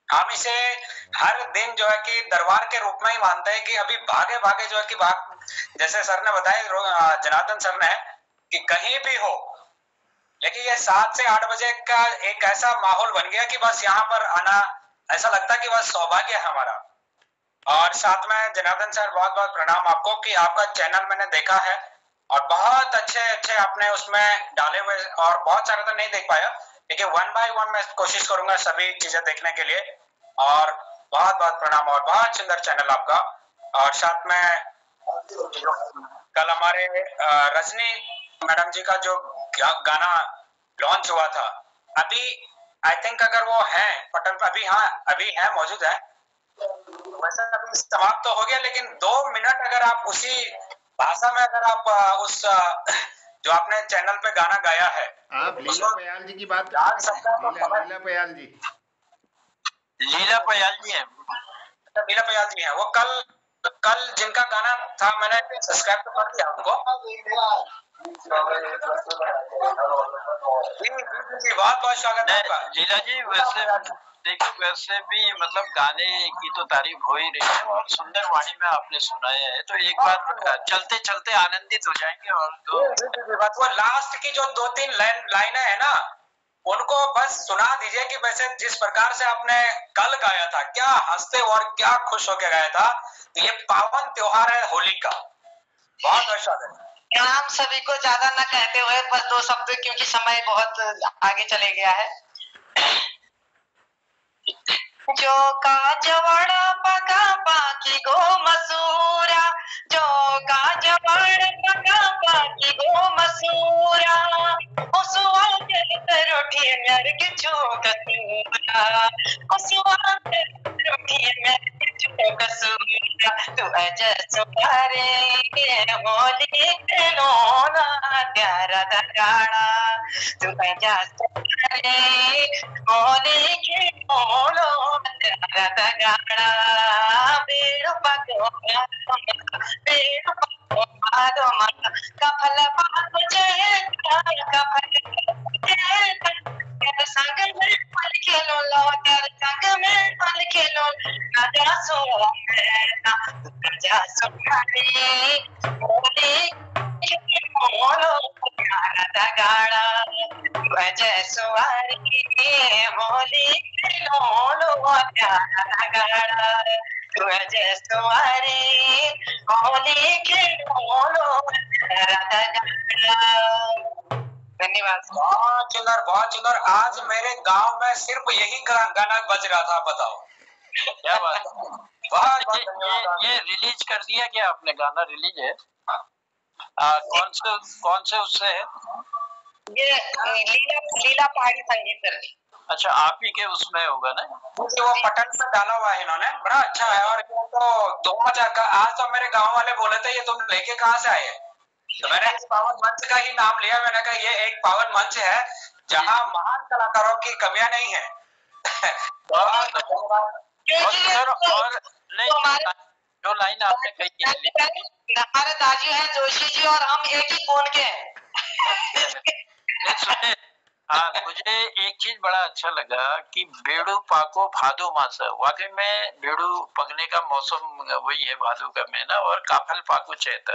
हम इसे हर दिन जो है कि दरबार के रूप में ही मानते हैं कि अभी भागे भागे जो है कि जैसे सर ने बताया, जनार्दन सर ने, कि कहीं भी हो, लेकिन ये 7 से 8 बजे का एक ऐसा माहौल बन गया कि बस यहाँ पर आना ऐसा लगता है कि बस सौभाग्य है हमारा। और साथ में जनार्दन सर बहुत बहुत प्रणाम आपको कि आपका चैनल मैंने देखा है और बहुत अच्छे अच्छे आपने उसमें डाले हुए, और बहुत सारा तो नहीं देख पाया, लेकिन 1 बाय 1 मैं कोशिश करूंगा सभी चीजें देखने के लिए। और बहुत बहुत प्रणाम और बहुत सुंदर चैनल आपका। और साथ में कल हमारे रजनी मैडम जी का जो गाना लॉन्च हुआ था, अभी आई थिंक अगर वो हैं पटल पर अभी, हाँ अभी है, मौजूद है, वैसे अभी समाप्त तो हो गया, लेकिन 2 मिनट अगर आप उसी भाषा में अगर आप उस जो आपने चैनल पे गाना गाया है, आप लीला पयाल जी की बात कर सकते हैं? लीला पयाल जी, लीला पयाल जी हैं, लीला पयाल जी हैं। वो कल जिनका गाना था, मैंने सब्सक्राइब तो कर दिया उनको। जी बहुत बहुत स्वागत है आपका। लीला जी वैसे देखिए, वैसे भी मतलब गाने की तो तारीफ हो ही रही है और सुंदर वाणी में आपने सुनाया है, तो एक बार चलते चलते आनंदित हो जाएंगे। और वो लास्ट की जो 2-3 लाइनें है ना, उनको बस सुना दीजिए कि वैसे जिस प्रकार से आपने कल गाया था, क्या हंसते और क्या खुश होकर गाया था। ये पावन त्योहार है होली का। बहुत बहुत स्वागत है। प्रणाम सभी को। ज्यादा न कहते हुए बस 2 शब्द, क्योंकि समय बहुत आगे चले गया है। जो का जवड़ पका पाकी गो मसूरा, जो का जवड़ पका पाकी गो मसूरा, उसवा के रोटी मेरे के चूक सूरा, उसवा के रोटी मेरे के चूक सूरा। तू अजय सुपारे होली खेलो ना प्यारा दगाड़ा, तू अजय सुपारे होली खेलो ना दगाड़ा। बेड़ो पको बेड़ो पको मारो मारो कफल पाको जय कफल तेरे संग में पल खेलो लो, तेरे संग में पल खेलो ना सो ना जा सुखारे होली खेलो प्यारा दगाड़ा। वजह सुवारी होली खेलो लो प्यारा दगाड़ा, वजह सुवारी होली खेलो लो प्यारा दगाड़ा। धन्यवाद। बहुत सुंदर, बहुत सुंदर। आज मेरे गांव में सिर्फ यही गाना बज रहा था, बताओ क्या बात। बहुत ये रिलीज कर दिया क्या आपने? गाना रिलीज है? कौन से उससे है? ये लीला पहाड़ी संगीत कर दी। अच्छा, आप ही के उसमें होगा ना? वो पटल से डाला हुआ है इन्होंने, बड़ा अच्छा है। और ये तो 2000 का, आज तो मेरे गांव वाले बोले थे ये तुम लेके कहाँ से आए? तो मैंने इस पावन मंच का ही नाम लिया। मैंने कहा ये एक पावन मंच है जहाँ महान कलाकारों की कमियां नहीं है। और जो लाइन आपने कही है, हमारे दाजू हैं जोशी जी और हम एक ही कोण के हैं। सुने, हाँ, मुझे एक चीज बड़ा अच्छा लगा कि बेड़ू पाको भादो मास। वाकई में बेड़ू पकने का मौसम वही है भादो का महीना, और काफल पाको चैत।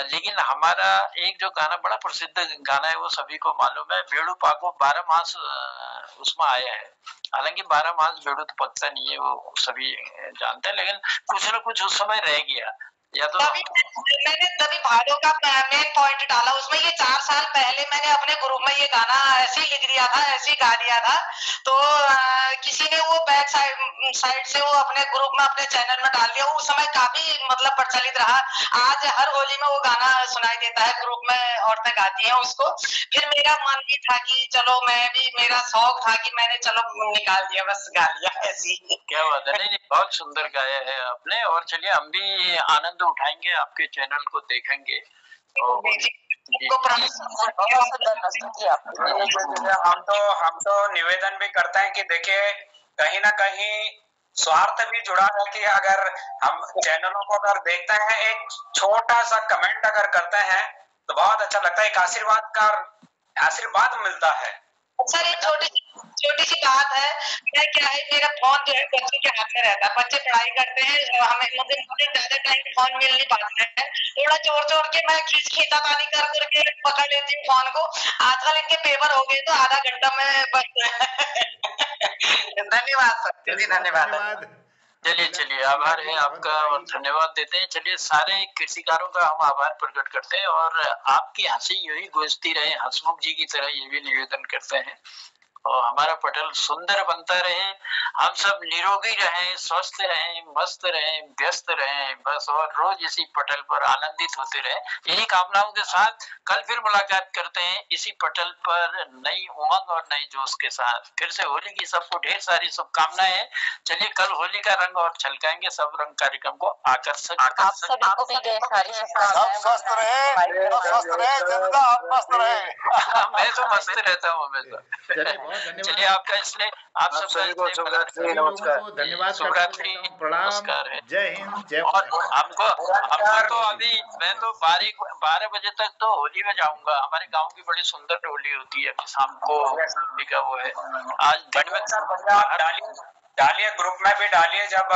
लेकिन हमारा एक जो गाना बड़ा प्रसिद्ध गाना है वो सभी को मालूम है, बेड़ू पाको 12 मास उसमें आया है। हालांकि 12 मास बेड़ू तो पकता नहीं है, वो सभी जानते हैं, लेकिन कुछ न कुछ उस समय रह गया। या तो मैंने तभी भादों का मेन पॉइंट डाला उसमें। ये 4 साल पहले मैंने अपने ग्रुप में ये गाना ऐसे ही लिख दिया था, ऐसे ही गा दिया था। तो किसी ने वो बैक साइड से वो अपने ग्रुप में अपने चैनल में डाल दिया। उस समय काफी मतलब प्रचलित रहा। आज हर होली में वो गाना सुनाई देता है, ग्रुप में औरतें गाती हैं उसको। फिर मेरा मन भी था कि चलो मैं भी, मेरा शौक था कि मैंने चलो निकाल दिया, बस गा लिया ऐसी। क्या बात है। नहीं, बहुत सुंदर गाया है आपने। और चलिए हम भी आनंद उठाएंगे, आपके चैनल को देखेंगे। हम तो निवेदन भी करते हैं कि देखिए कहीं ना कहीं स्वार्थ भी जुड़ा है कि अगर हम चैनलों को अगर देखते हैं, एक छोटा सा कमेंट अगर करते हैं तो बहुत अच्छा लगता है, एक आशीर्वाद मिलता है। सर एक छोटी सी बात है, मैं क्या है, मेरा फोन जो है बच्चों के हाथ में रहता है, बच्चे पढ़ाई करते हैं, हमें मुझे ज्यादा टाइम फोन मिल नहीं पाता है। थोड़ा जोड़ के मैं खींचातानी कर करके पकड़ लेती हूँ फोन को। आजकल इनके पेपर हो गए तो आधा घंटा में बस। धन्यवाद सर जी, धन्यवाद। चलिए आभार है आपका और धन्यवाद देते हैं। चलिए सारे कृषिकारों का हम आभार प्रकट करते हैं और आपकी हंसी यूं ही गूंजती रहे हंसमुख जी की तरह, ये भी निवेदन करते हैं। और हमारा पटल सुंदर बनता रहे, हम सब निरोगी रहें, स्वस्थ रहें, मस्त रहें, व्यस्त रहें, बस और रोज इसी पटल पर आनंदित होते रहें। यही कामनाओं के साथ कल फिर मुलाकात करते हैं इसी पटल पर नई उमंग और नई जोश के साथ। फिर से होली की सबको ढेर सारी शुभकामनाएं। चलिए कल होली का रंग और छलकाएंगे सब रंग कार्यक्रम को आकर्षक। आप सभी को भी ढेर सारी शुभकामनाएं। स्वस्थ रहे जनता, आप मस्त रहे। मैं तो मस्त रहता हूँ हमेशा। चलिए आपका इसलिए आप सबको धन्यवाद, नमस्कार है, जय हिंद, जय। और हमको तो अभी मैं तो 12 बजे तक तो होली में जाऊंगा। हमारे गांव की बड़ी सुंदर होली होती है, अभी शाम को होली का वो है। आज दिन में डालिए, ग्रुप में भी डालिए। जब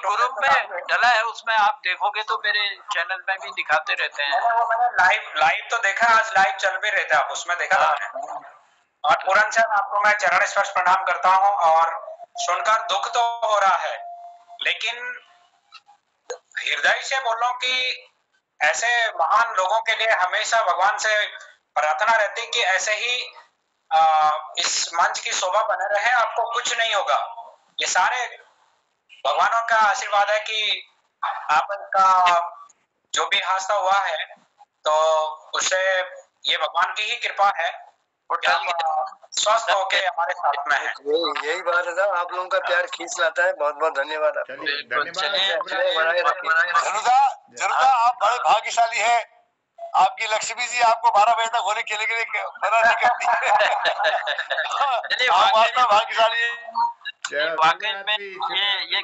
ग्रुप में डला है उसमें आप देखोगे तो मेरे चैनल में भी दिखाते रहते हैं। वो मैंने लाइव तो देखा, आज लाइव चल भी रहे थे, आप उसमें देखा था मैंने। और पूरन सर आपको मैं चरण स्पर्श प्रणाम करता हूँ। और सुनकर दुख तो हो रहा है, लेकिन हृदय से बोल रहा हूँ कि ऐसे महान लोगों के लिए हमेशा भगवान से प्रार्थना रहती कि ऐसे ही इस मंच की शोभा बने रहे, आपको कुछ नहीं होगा। ये सारे भगवानों का आशीर्वाद है कि आपका जो भी हादसा हुआ है तो उससे ये भगवान की ही कृपा है कि आप स्वस्थ होके हमारे साथ में है। यही बात है ना, आप लोगों का प्यार खींच लाता है। बहुत बहुत धन्यवाद आपको। जरूर आप बड़े भाग्यशाली है। आपकी लक्ष्मी जी आपको 12 बजे तक होली खेलने के लिए मना नहीं करती है। आप भाग्यशाली है। वाकई में ये